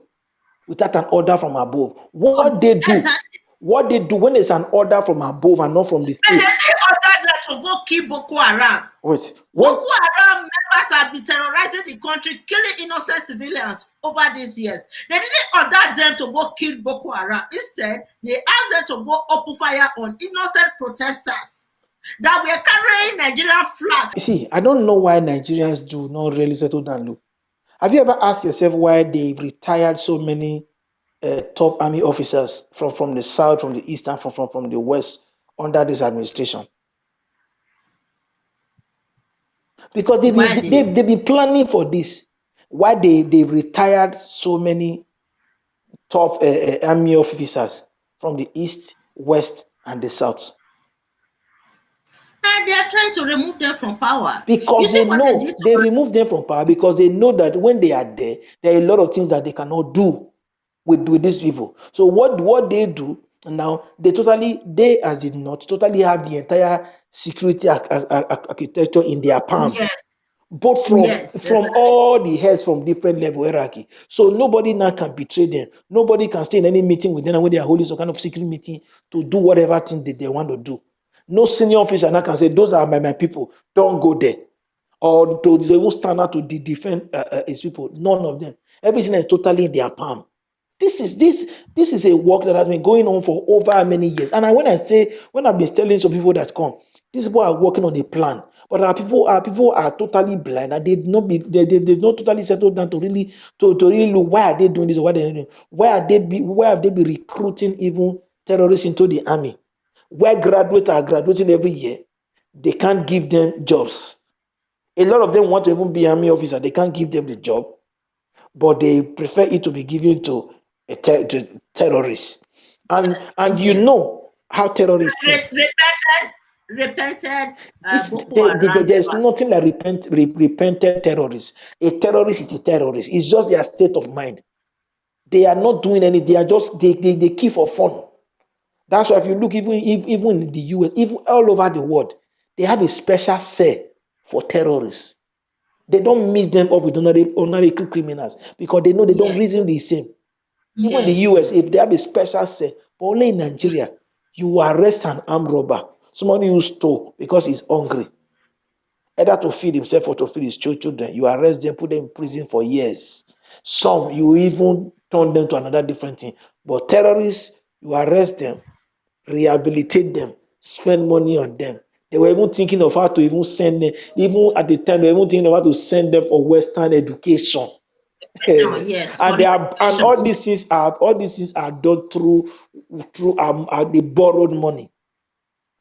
without an order from above. Oh, What they do, exactly. what they do when there's an order from above and not from the And then state. they ordered that to go kill Boko Haram. Wait, Boko when Haram members have been terrorizing the country, killing innocent civilians over these years. They didn't order them to go kill Boko Haram. Instead, they asked them to go open fire on innocent protesters that were carrying Nigerian flag. you see, I don't know why Nigerians do not really settle down low. Have you ever asked yourself why they've retired so many top army officers from the south, from the east, and from the west under this administration? Because Why they? they've been planning for this. Why they've retired so many top army officers from the east, west, and the south? And they are trying to remove them from power. You Because see they what they did know to they remove them from power because they know that when they are there are a lot of things that they cannot do with these people. So what they do now, they as the North totally have the entire security architecture in their palm, Yes, both yes, from exactly. all the heads from different level hierarchy. So nobody now can betray them. Nobody can stay in any meeting with them when they are holding some kind of secret meeting to do whatever thing that they want to do. No senior officer now can say, those are my people, don't go there. Or to they will stand out to defend his people. None of them. Everything is totally in their palm. This is a work that has been going on for over many years. And when I've been telling some people that come, these people are working on a plan. But our people are totally blind and they've not totally settled down to really look why are they doing this or what they're doing. Why have they been recruiting even terrorists into the army? Where graduates are graduating every year, they can't give them jobs. A lot of them want to even be army officer, they can't give them the job, but they prefer it to be given to to terrorists. And you Yes. know how terrorists think. Repented This Boko Haram there's members. nothing like repented terrorists. A terrorist is a terrorist. It's just their state of mind. They are not doing any. They are just they kill for fun. That's why if you look even in the US, even all over the world, they have a special cell for terrorists. They don't mix them up with ordinary criminals because they know they don't Yes, reason the same. Even in the yes, US, yes. if they have a special cell, but only in Nigeria, you arrest an armed robber, somebody who stole because he's hungry, either to feed himself or to feed his children. You arrest them, put them in prison for years. Some you even turn them to another different thing. But terrorists, you arrest them, rehabilitate them, spend money on them. They were even thinking of how to even send them, even at the time, they were even thinking of how to send them for Western education. Yes, for And they are, and education. all these things are done through the borrowed money.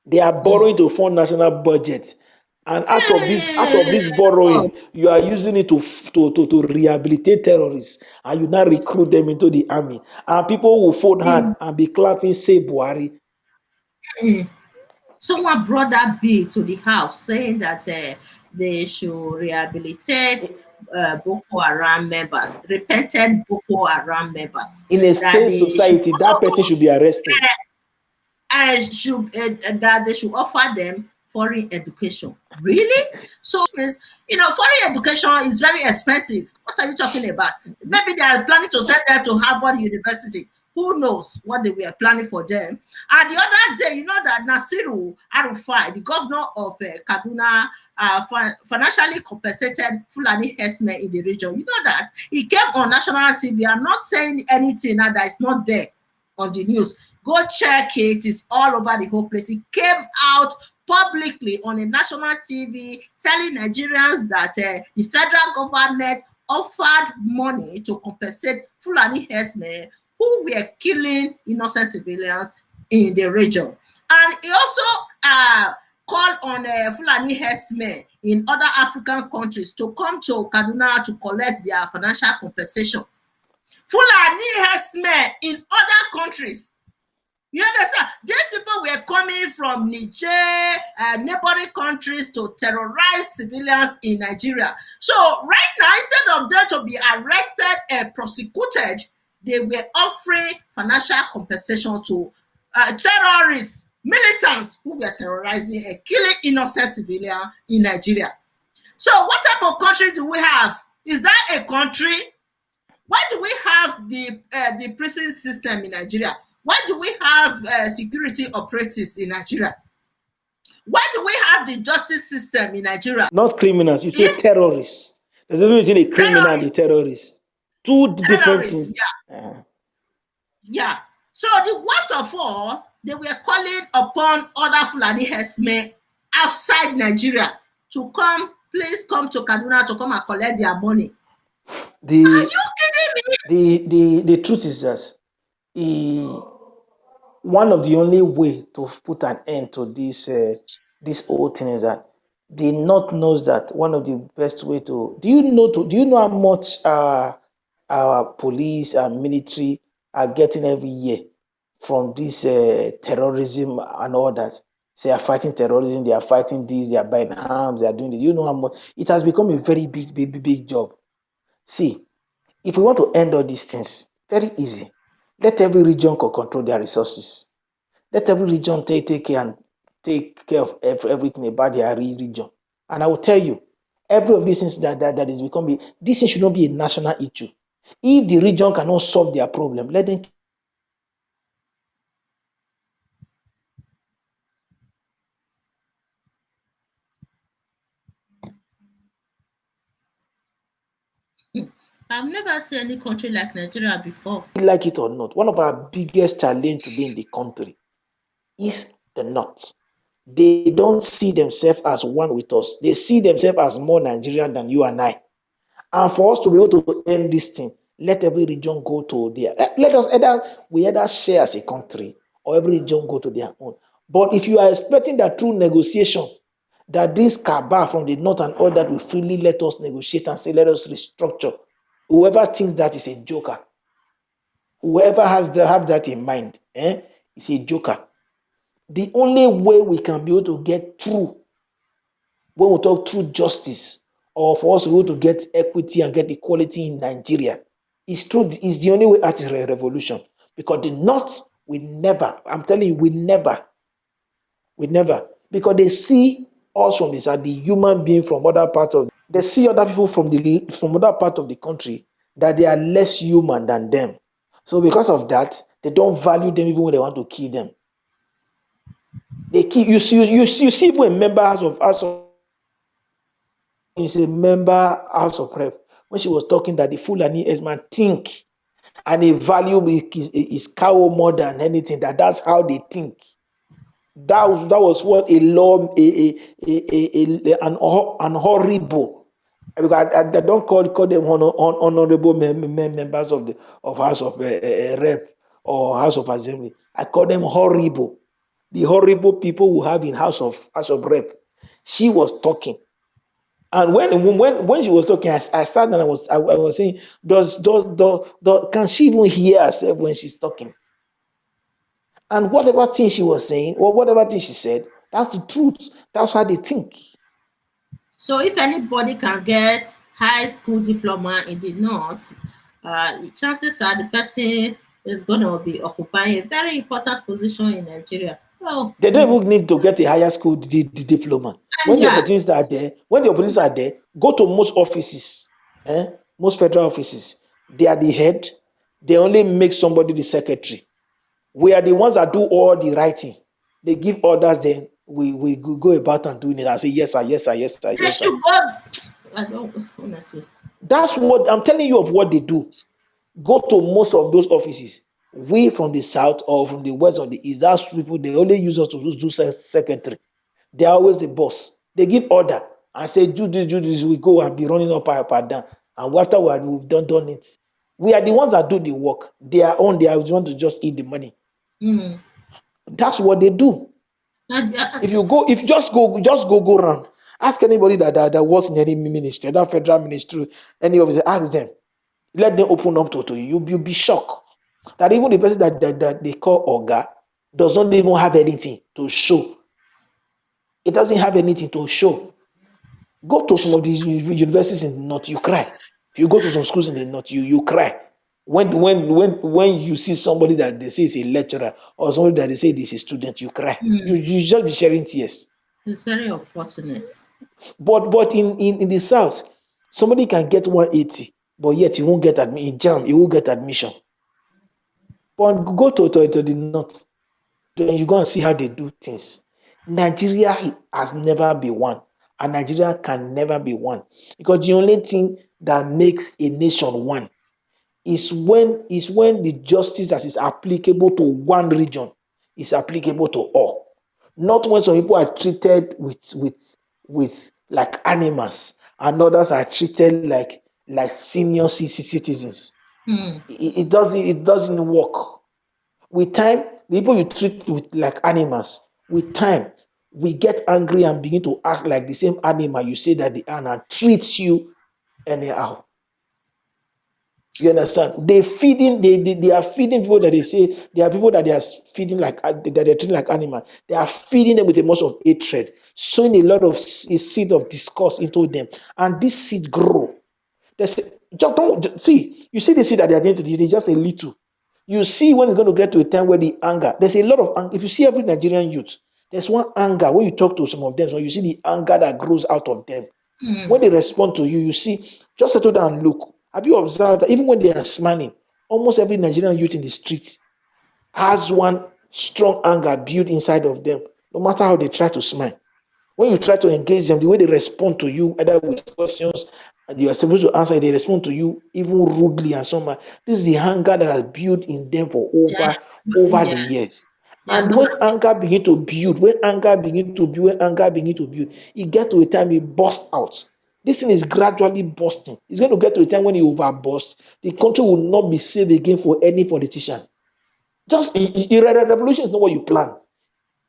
They are borrowing to fund national budget. And out of this Oh, borrowing, you are using it to rehabilitate terrorists, and you now recruit them into the army. And people will fold hand and be clapping, say Buhari. someone brought that bill to the house saying that they should rehabilitate Boko Haram members, repented Boko Haram members, In a that sane they should society, that person also should be arrested. that they should offer them foreign education. Really? So foreign education is very expensive. What are you talking about? Maybe they are planning to send them to Harvard University. Who knows what they were planning for them? And the other day, you know that Nasiru Arufai, the governor of Kaduna, financially compensated Fulani herdsmen in the region. You know that he came on national TV. I'm not saying anything now that is not there on the news. Go check it. It's all over the whole place. It came out publicly on a national TV telling Nigerians that the federal government offered money to compensate Fulani herdsmen who were killing innocent civilians in the region. And he also called on Fulani herdsmen in other African countries to come to Kaduna to collect their financial compensation. Fulani herdsmen in other countries. You understand? These people were coming from Niger, neighboring countries to terrorize civilians in Nigeria. So right now, instead of them to be arrested and prosecuted, they were offering financial compensation to terrorists, militants who were terrorizing and killing innocent civilians in Nigeria. So what type of country do we have? Is that a country? Why do we have the prison system in Nigeria? Why do we have security operatives in Nigeria? Why do we have the justice system in Nigeria? Not criminals. You say If terrorists. There's a difference between a criminal and a terrorists, terrorist. Two different terrorists, things. yeah. So the worst of all, they were calling upon other Fulani herdsmen outside Nigeria to come, please come to Kaduna to come and collect their money. Are The you kidding me? the truth is that one of the only way to put an end to this whole thing is that the North knows that one of the best way to do you know how much our police and military are getting every year from this terrorism and all that. They are fighting terrorism, they are fighting this, they are buying arms, they are doing this. You know how much it has become a very big job. See, if we want to end all these things, very easy. Let every region control their resources. Let every region take care of everything about their region. And I will tell you, every of these things that is becoming, this should not be a national issue. If the region cannot solve their problem, let them. I've never seen any country like Nigeria before. Like it or not, one of our biggest challenge today in the country is the North. They don't see themselves as one with us. They see themselves as more Nigerian than you and I. And for us to be able to end this thing, let every region go to their. Let us either share as a country or every region go to their own. But if you are expecting that through negotiation, that this cabal from the North and all that will freely let us negotiate and say let us restructure, whoever thinks that is a joker. Whoever have that in mind, is a joker. The only way we can be able to get through when we talk true justice or for us to be able to get equity and get equality in Nigeria is the only way at is revolution. Because the North will never, I'm telling you, will never, because they see us from this, the human being from other parts of, they see other people from other part of the country that they are less human than them. So because of that, they don't value them even when they want to kill them. They kill you see even a member House of is a member House of Rep when she was talking that the Fulani herdsman think and they value his cow more than anything. That's how they think. That was what an horrible. Because I don't call them honorable members of House of Rep or House of Assembly. I call them horrible. The horrible people we have in House of Rep. She was talking. And when she was talking, I sat and I was saying, can she even hear herself when she's talking? And whatever thing she was saying, or whatever thing she said, that's the truth. That's how they think. So if anybody can get high school diploma in the North, chances are the person is going to be occupying a very important position in Nigeria. Oh, They don't even need to get a higher school diploma. When the yeah. opportunities are there, go to most offices, most federal offices. They are the head. They only make somebody the secretary. We are the ones that do all the writing. They give orders, then we go about and doing it. I say yes, sir, yes, sir, yes, sir, They yes, sir. should go. I don't honestly. That's what I'm telling you of what they do. Go to most of those offices. We from the south or from the west or the east, that's people they only use us to do secretary. They are always the boss. They give order and say, do this, we go and be running up down. And after we've done it, we are the ones that do the work. They are the ones to just eat the money. That's what they do. If you just go around, ask anybody that works in any ministry, that federal ministry, any of them, ask them. Let them open up to you. You'll be shocked that even the person that they call Oga does not even have anything to show. It doesn't have anything to show. Go to some of these universities in the north, you cry. If you go to some schools in the north, you cry. When you see somebody that they say is a lecturer or somebody that they say is a student, you cry. You just be sharing tears. It's very unfortunate. But in the south, somebody can get 180, but yet he won't get jam, he won't get admission. But go to the north, then you go and see how they do things. Nigeria has never been one, and Nigeria can never be one, because the only thing that makes a nation one is when the justice that is applicable to one region is applicable to all. Not when some people are treated with like animals and others are treated like senior citizens. Hmm. It doesn't work. With time, the people you treat with like animals, with time, we get angry and begin to act like the same animal you say that the animal treats you anyhow. You understand? They are feeding people that they say there are people that they are feeding like that they're treating like animals. They are feeding them with a much of hatred, sowing a lot of a seed of disgust into them, and this seed grow. There's just don't see. You see the seed that they are going to do, they just a little. You see when it's going to get to a time where the anger. There's a lot of anger. If you see every Nigerian youth, there's one anger when you talk to some of them. So you see the anger that grows out of them. Hmm. When they respond to you, you see, just settle down and look. Have you observed that even when they are smiling, almost every Nigerian youth in the streets has one strong anger built inside of them, no matter how they try to smile. When you try to engage them, the way they respond to you, either with questions and you are supposed to answer, they respond to you even rudely and so on. This is the anger that has built in them for They are over yeah, the years. they are And not when anger begin to build, it get to a time it bursts out. This thing is gradually bursting. It's going to get to a time when it overbursts. The country will not be safe again for any politician. Just revolution is not what you plan.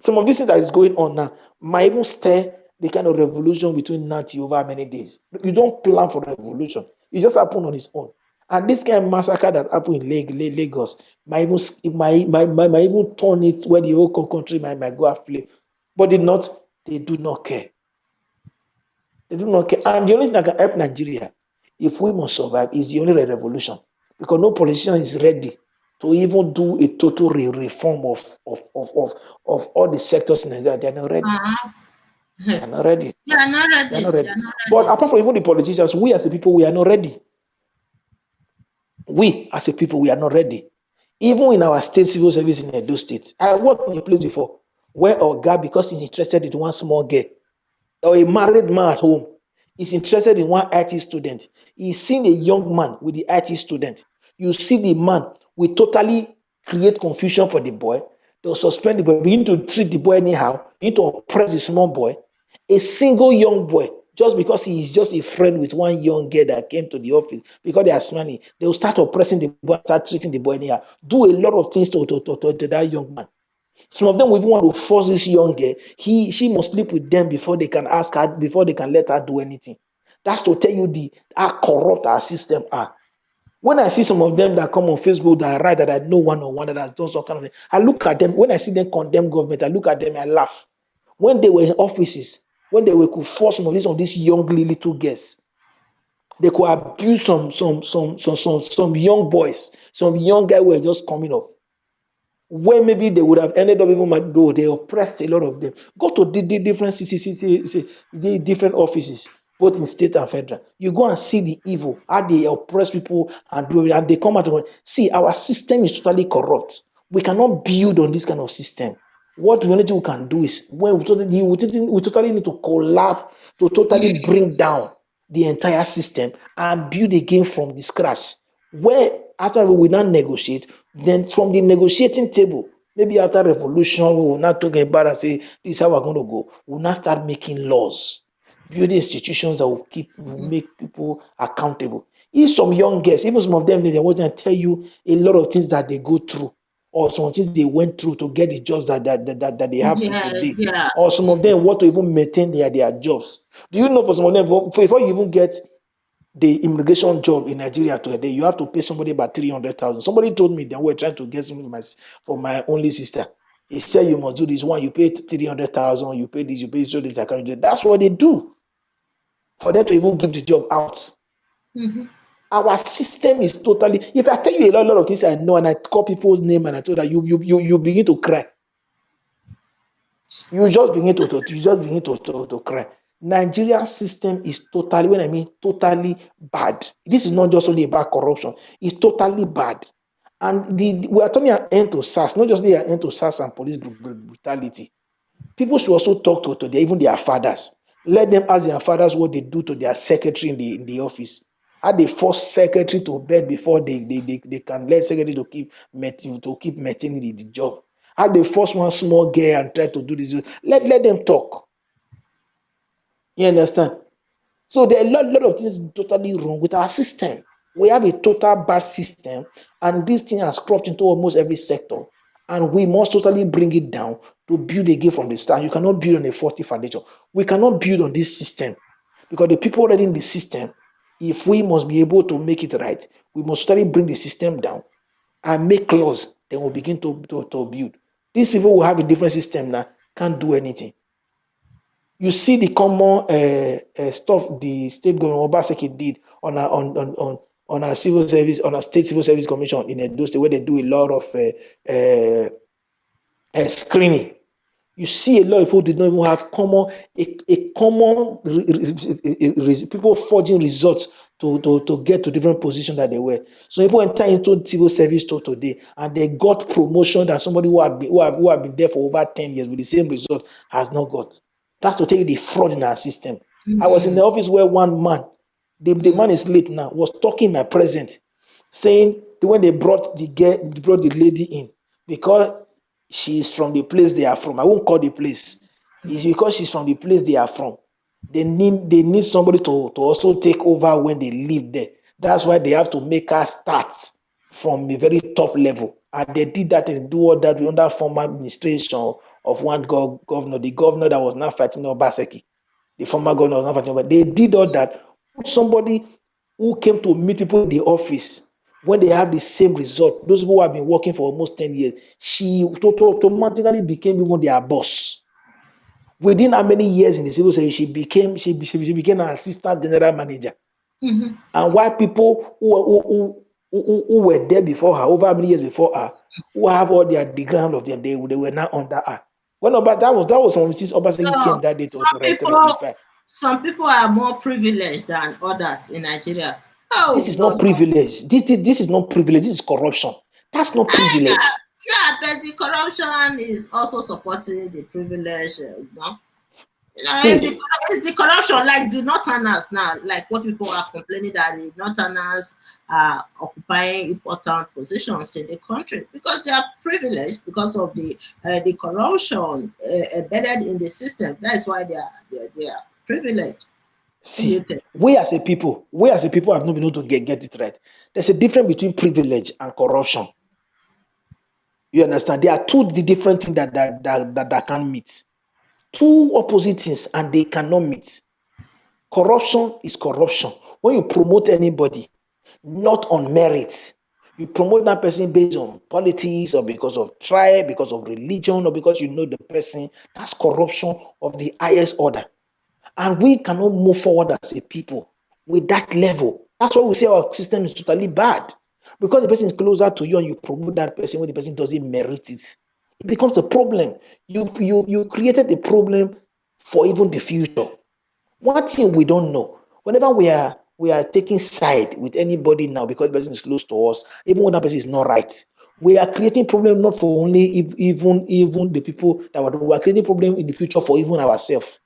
Some of these things that is going on now might even stir the kind of revolution between now till over many days. You don't plan for revolution. It just happened on its own. And this kind of massacre that happened in Lagos might even might even turn it where the whole country might go aflame. But they do not care. They do not care. And the only thing that can help Nigeria, if we must survive, is the only revolution. Because no politician is ready to even do a total reform of all the sectors in Nigeria. They are not ready. uh-huh. They are not ready. They are not They are ready. not They are ready. not But ready. apart from even the politicians, we as a people, we are not ready. We as a people, we are not ready. Even in our state civil service in Edo State, I worked in a place before where Oga, because he's interested in one small girl, or a married man at home is interested in one IT student, he's seen a young man with the IT student. You see the man will totally create confusion for the boy. They'll suspend the boy, begin to treat the boy anyhow, begin to oppress the small boy. A single young boy, just because he is just a friend with one young girl that came to the office, because they are smiling, they will start oppressing the boy, start treating the boy anyhow, do a lot of things to that young man. Some of them will even want to force this young girl. She must sleep with them before they can ask her, before they can let her do anything. That's to tell you the how corrupt our system are. When I see some of them that come on Facebook that write that I know one on one that has done some kind of thing, I look at them. When I see them condemn government, I look at them and I laugh. When they were in offices, when they were could force some of these young little girls, they could abuse some young boys, some young guys who were just coming up, where maybe they would have ended up even though they oppressed a lot of them. Go to the different different offices, both in state and federal. You go and see the evil, how they oppress people and do it, and they come out of it. See, our system is totally corrupt. We cannot build on this kind of system. What we only thing we can do is when we totally need to collapse to totally bring down the entire system and build again from the scratch. Where after we now negotiate, then from the negotiating table, maybe after revolution, we will not talk about and say this is how we're going to go. We'll now start making laws, building institutions that will make people accountable. If some young girls, even some of them, they want to tell you a lot of things that they go through, or some things they went through to get the jobs that they have to Yeah, today, yeah. or some of them want to even maintain their jobs. Do you know for some of them, before you even get the immigration job in Nigeria today, you have to pay somebody about 300,000. Somebody told me they were trying to get something for my only sister. He said you must do this one. You pay 300,000. You pay this. You pay this. So that I can do. That's what they do for them to even give the job out. Mm-hmm. Our system is totally. If I tell you a lot of things I know and I call people's name and I told that you begin to cry. You just begin to cry. Nigerian system is totally, when I mean totally bad. This is not just only about corruption, it's totally bad. And we are turning an end to SARS, not just an end to SARS and police brutality. People should also talk to even their fathers. Let them ask their fathers what they do to their secretary in the office. How they force secretary to bed before they can let secretary to keep maintaining the job. How they force one small girl and try to do this. Let them talk. You understand? So there are lot of things totally wrong with our system. We have a total bad system, and this thing has cropped into almost every sector. And we must totally bring it down to build again from the start. You cannot build on a faulty foundation. We cannot build on this system because the people already in the system, if we must be able to make it right, we must totally bring the system down and make laws. Then we'll begin to build. These people will have a different system now, can't do anything. You see the common stuff the state government Obaseki did on our civil service, on our state civil service commission in Edo State, where they do a lot of screening. You see a lot of people did not even have people forging results to get to different positions that they were. So people enter into civil service today and they got promotion that somebody who have been there for over 10 years with the same result has not got. That's to tell you the fraud in our system. I was in the office where one man, the man is late now, was talking in my presence, saying when they brought the lady in, because she's from the place they are from. I won't call the place. It's because she's from the place they are from. They need somebody to also take over when they live there. That's why they have to make her start from a very top level. And they did that and do all that under former administration of one governor, the governor that was now fighting Obaseki. The former governor was not fighting, but they did all that. Somebody who came to meet people in the office when they have the same result, those people who have been working for almost 10 years, she automatically became even their boss. Within how many years in the civil service, she became an assistant general manager. Mm-hmm. And while people who were there before her, over how many years before her, who have all their degree of them, they were now under her. When that was when since Obaseki came that day to rectify. Some people are more privileged than others in Nigeria. Oh This is not God. privilege. This is not privilege. This is corruption. That's not privilege. Yeah, but the corruption is also supporting the privilege, See, it's the corruption, like the Northerners now, like what people are complaining that the Northerners are occupying important positions in the country because they are privileged because of the corruption embedded in the system. That's why they are privileged. What do you see, think? we as a people have not been able to get it right. There's a difference between privilege and corruption. You understand? There are two different things that can meet. Two opposite things and they cannot meet. Corruption is corruption. When you promote anybody, not on merit, you promote that person based on politics or because of tribe, because of religion, or because you know the person, that's corruption of the highest order. And we cannot move forward as a people with that level. That's why we say our system is totally bad. Because the person is closer to you and you promote that person when the person doesn't merit it. It becomes a problem. You created a problem for even the future. One thing we don't know, whenever we are taking side with anybody now because the person is close to us, even when that person is not right, we are creating problem not for only even the people that we are creating problem in the future for even ourselves.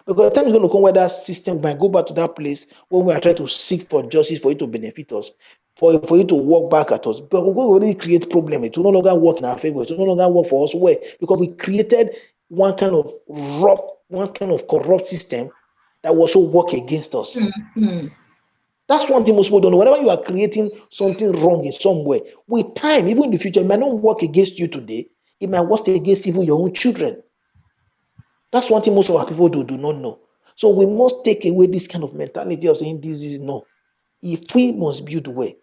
Because the time is going to come where that system might go back to that place when we are trying to seek for justice for it to benefit us, for it to work back at us. But we're going to already create problem. It will no longer work in our favor. It will no longer work for us. Where? Because we created one kind of corrupt system that will also work against us. Mm-hmm. That's one thing most people don't know. Whenever you are creating something wrong in some way, with time, even in the future, it might not work against you today. It might work against even your own children. That's one thing most of our people do not know. So we must take away this kind of mentality of saying this is no. If we must build way,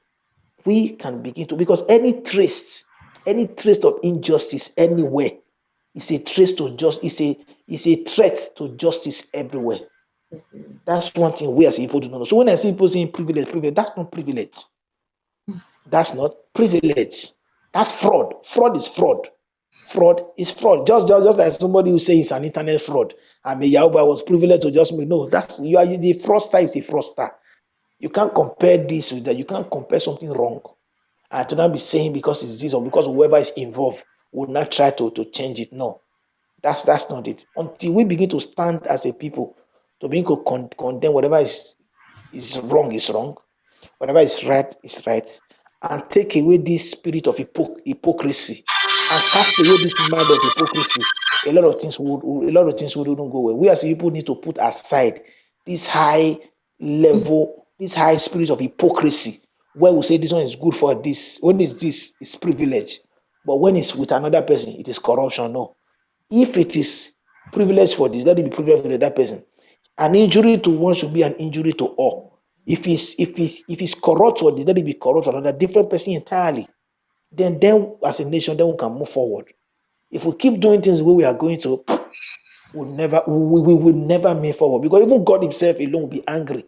we can begin to, because any trace of injustice anywhere is a trace to just is a threat to justice everywhere. That's one thing we as people do not know. So when I see people saying privilege, that's not privilege. That's not privilege. That's fraud. Fraud is fraud. Fraud is fraud. Just like somebody who says it's an internet fraud. I mean, Yahweh was privileged to just me. No, that's the fraudster is a fraudster. You can't compare this with that. You can't compare something wrong. To not be saying because it's this or because whoever is involved will not try to change it. No. That's not it. Until we begin to stand as a people to begin to condemn whatever is wrong is wrong, whatever is right, and take away this spirit of hypocrisy and cast away this mind of hypocrisy. A lot of things wouldn't go well. We as people need to put aside this high level, this high spirit of hypocrisy, where we say this one is good for this. When is this is privilege, but when it's with another person, it is corruption. No, if it is privilege for this, let it be privilege for the other person. An injury to one should be an injury to all. If it's corrupt for this, let it be corrupt for another different person entirely. Then as a nation, then we can move forward. If we keep doing things the way we are going to, we will never move forward, because even God Himself alone will be angry.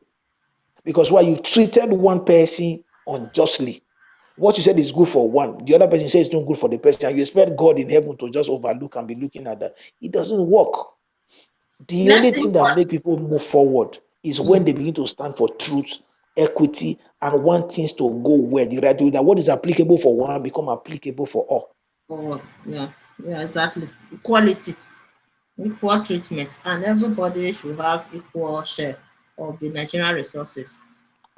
Because why you treated one person unjustly, what you said is good for one, the other person says it's not good for the person, and you expect God in heaven to just overlook and be looking at that. It doesn't work. The Let's only see thing that what. make people move forward is when they begin to stand for truth, equity, and want things to go well the right way. That what is applicable for one become applicable for all. Oh, yeah, yeah, exactly. Equality, equal treatment, and everybody should have equal share of the Nigerian resources.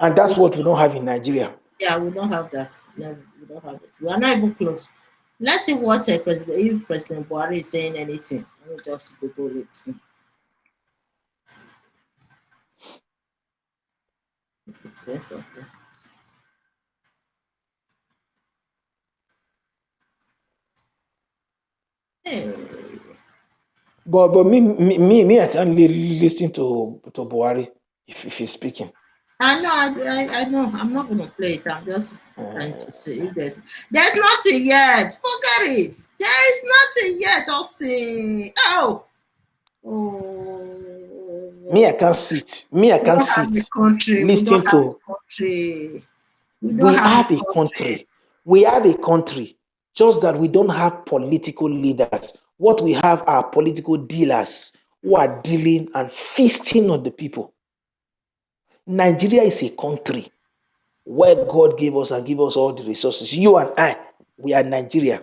And If we that's should, what we don't have in Nigeria. yeah, we don't have that. No, we don't have it. We are not even close. Let's see what if President Buhari is saying anything. Let me just Google it. If it says something. Hey. But me, I can't listen to Buhari if he's speaking. I know, I know. I'm not gonna play it. I'm just trying to Uh, see if there's nothing yet. Forget it. There is nothing yet, Austin. me, I Oh, can't sit. Me, I we can't don't have a sit. country. We don't Listen have to. a country. We don't We have a have a country. country. We have a country. Just that we don't have political leaders. What we have are political dealers who are dealing and feasting on the people. Nigeria is a country where God gave us and give us all the resources. You and I, we are Nigeria.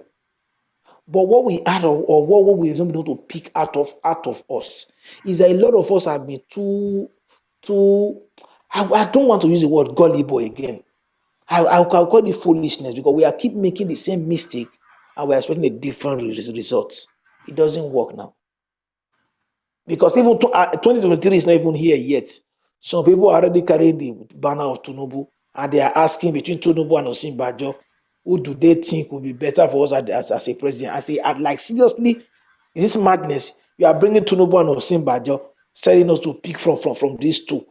But what we add or what we've been able to pick out of us is that a lot of us have been too. I don't want to use the word gullible again. I'll call it foolishness, because we are keep making the same mistake and we're expecting a different results. It doesn't work now. Because even 2023 is not even here yet. Some people are already carrying the banner of Tinubu, and they are asking between Tinubu and Osinbajo, who do they think will be better for us as a president? I say, like, seriously, is this madness? You are bringing Tinubu and Osinbajo, telling us to pick from these two.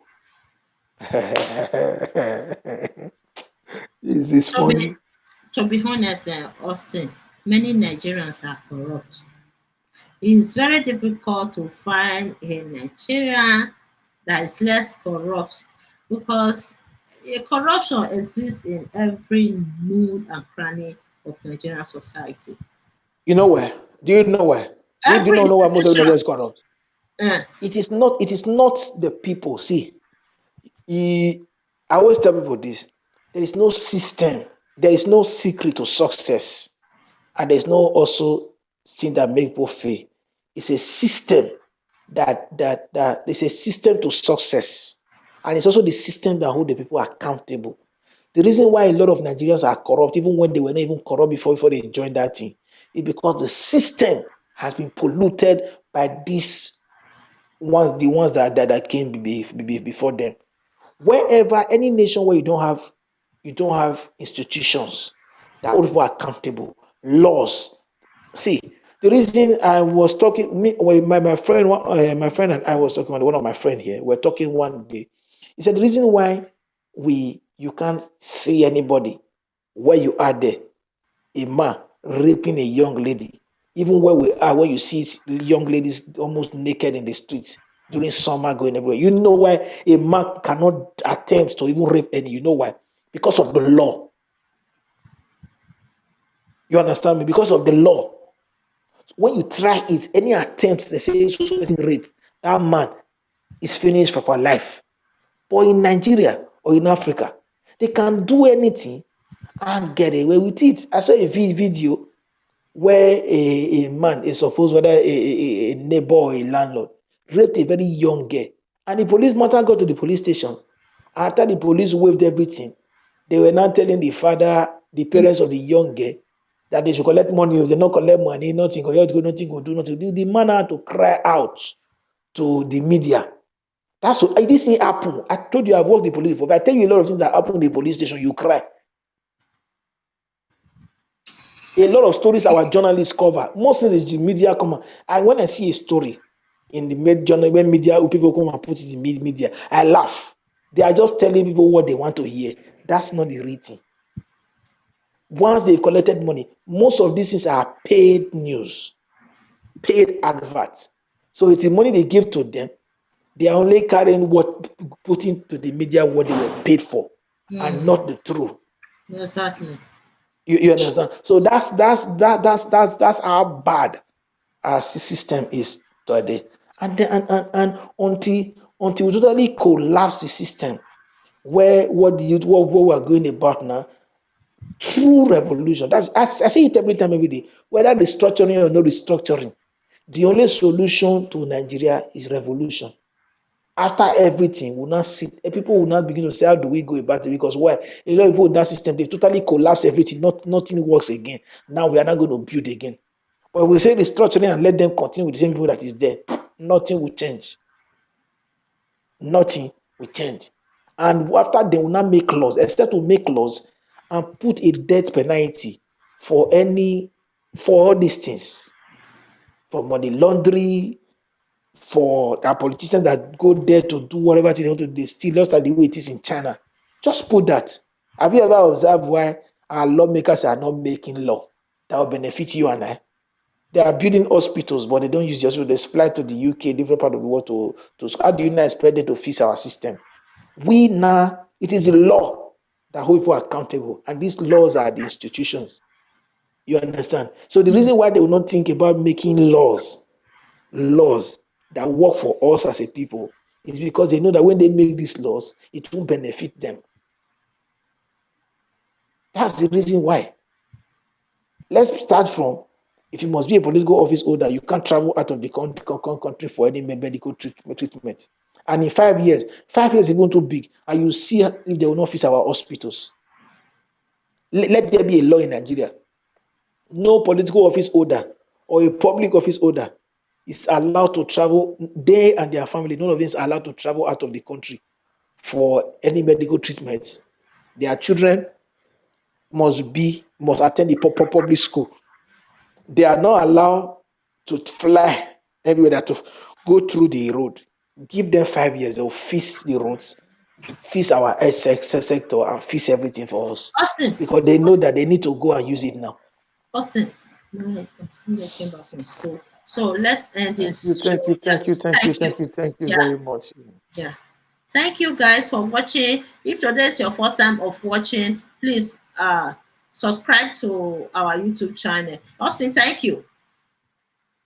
Is this To be funny? to be honest, Austin, many Nigerians are corrupt. It's very difficult to find a Nigerian that is less corrupt, because corruption exists in every nook and cranny of Nigerian society. You know where? Do you know where? Do you Every know why most of the institution. Nigeria is corrupt? uh, It is not the people. See, I always tell people this. There is no system. There is no secret to success. And there's no also thing that make people fail. It's a system that there's a system to success. And it's also the system that hold the people accountable. The reason why a lot of Nigerians are corrupt, even when they were not even corrupt before they joined that thing, is because the system has been polluted by these the ones that came before them. Wherever any nation where you don't have institutions that hold people accountable, laws. See, the reason I was talking, my friend and I was talking, one of my friend here, we're talking one day. He said the reason why you can't see anybody where you are there, a man raping a young lady, even where we are, where you see young ladies almost naked in the streets during summer going everywhere. You know why a man cannot attempt to even rape any? You know why? Because of the law. You understand me? Because of the law. When you try it, any attempt, they say so person rape, that man is finished for life. But in Nigeria or in Africa, they can do anything and get away with it. I saw a video where a man is supposed, whether a neighbor or a landlord, raped a very young girl. And the police matter got to the police station. After the police waived everything, they were now telling the father, the parents of the young girl, that they should collect money. If they not collect money, nothing go, nothing go do, nothing. The man had to cry out to the media. That's what this thing happen. I told you I've worked the police before. If I tell you a lot of things that happen in the police station, you cry. A lot of stories our journalists cover. Most things is the media come. And when I see a story in the journal, when media people come and put it in the media, I laugh. They are just telling people what they want to hear. That's not the real thing. Once they've collected money, most of these things are paid news, paid adverts. So it's the money they give to them. They are only carrying what, putting to the media what they were paid for, and not the truth. Exactly. You understand? So that's how bad our system is today. And then and until we totally collapse the system, where what we are going about now, true revolution. That's I say it every time, every day. Whether restructuring or no restructuring, the only solution to Nigeria is revolution. After everything, will not sit. People will not begin to say, how do we go about it? Because why? A lot of people in that system, they totally collapse everything. Nothing works again. Now we are not going to build again. But we say restructuring and let them continue with the same people that is there. Nothing will change. Nothing will change. And after they will not make laws, except to make laws and put a death penalty for all these things, for money laundering, for our politicians that go there to do whatever they want to do, they steal, just like the way it is in China. Just put that. Have you ever observed why our lawmakers are not making law that will benefit you and I? They are building hospitals, but they don't use the hospital. They supply to the UK, different part of the world to how do you not expect them to fix our system? We now, it is the law that hold people accountable, and these laws are the institutions. You understand? So the reason why they will not think about making laws that work for us as a people is because they know that when they make these laws, it won't benefit them. That's the reason why. Let's start from, if you must be a political office holder, you can't travel out of the country for any medical treatment. And in 5 years, 5 years is even too big, and you see if they will not fix our hospitals. Let there be a law in Nigeria. No political office holder or a public office holder is allowed to travel, they and their family, none of them is allowed to travel out of the country for any medical treatments. Their children must attend the public school. They are not allowed to fly everywhere, to go through the road. Give them 5 years, they'll fix the roads, fix our health sector, and fix everything for us. Austin. Because they know that they need to go and use it now. Austin, I came back from school. So let's end this. Thank you very much. Yeah. Thank you guys for watching. If today is your first time of watching, please subscribe to our YouTube channel. Austin, thank you.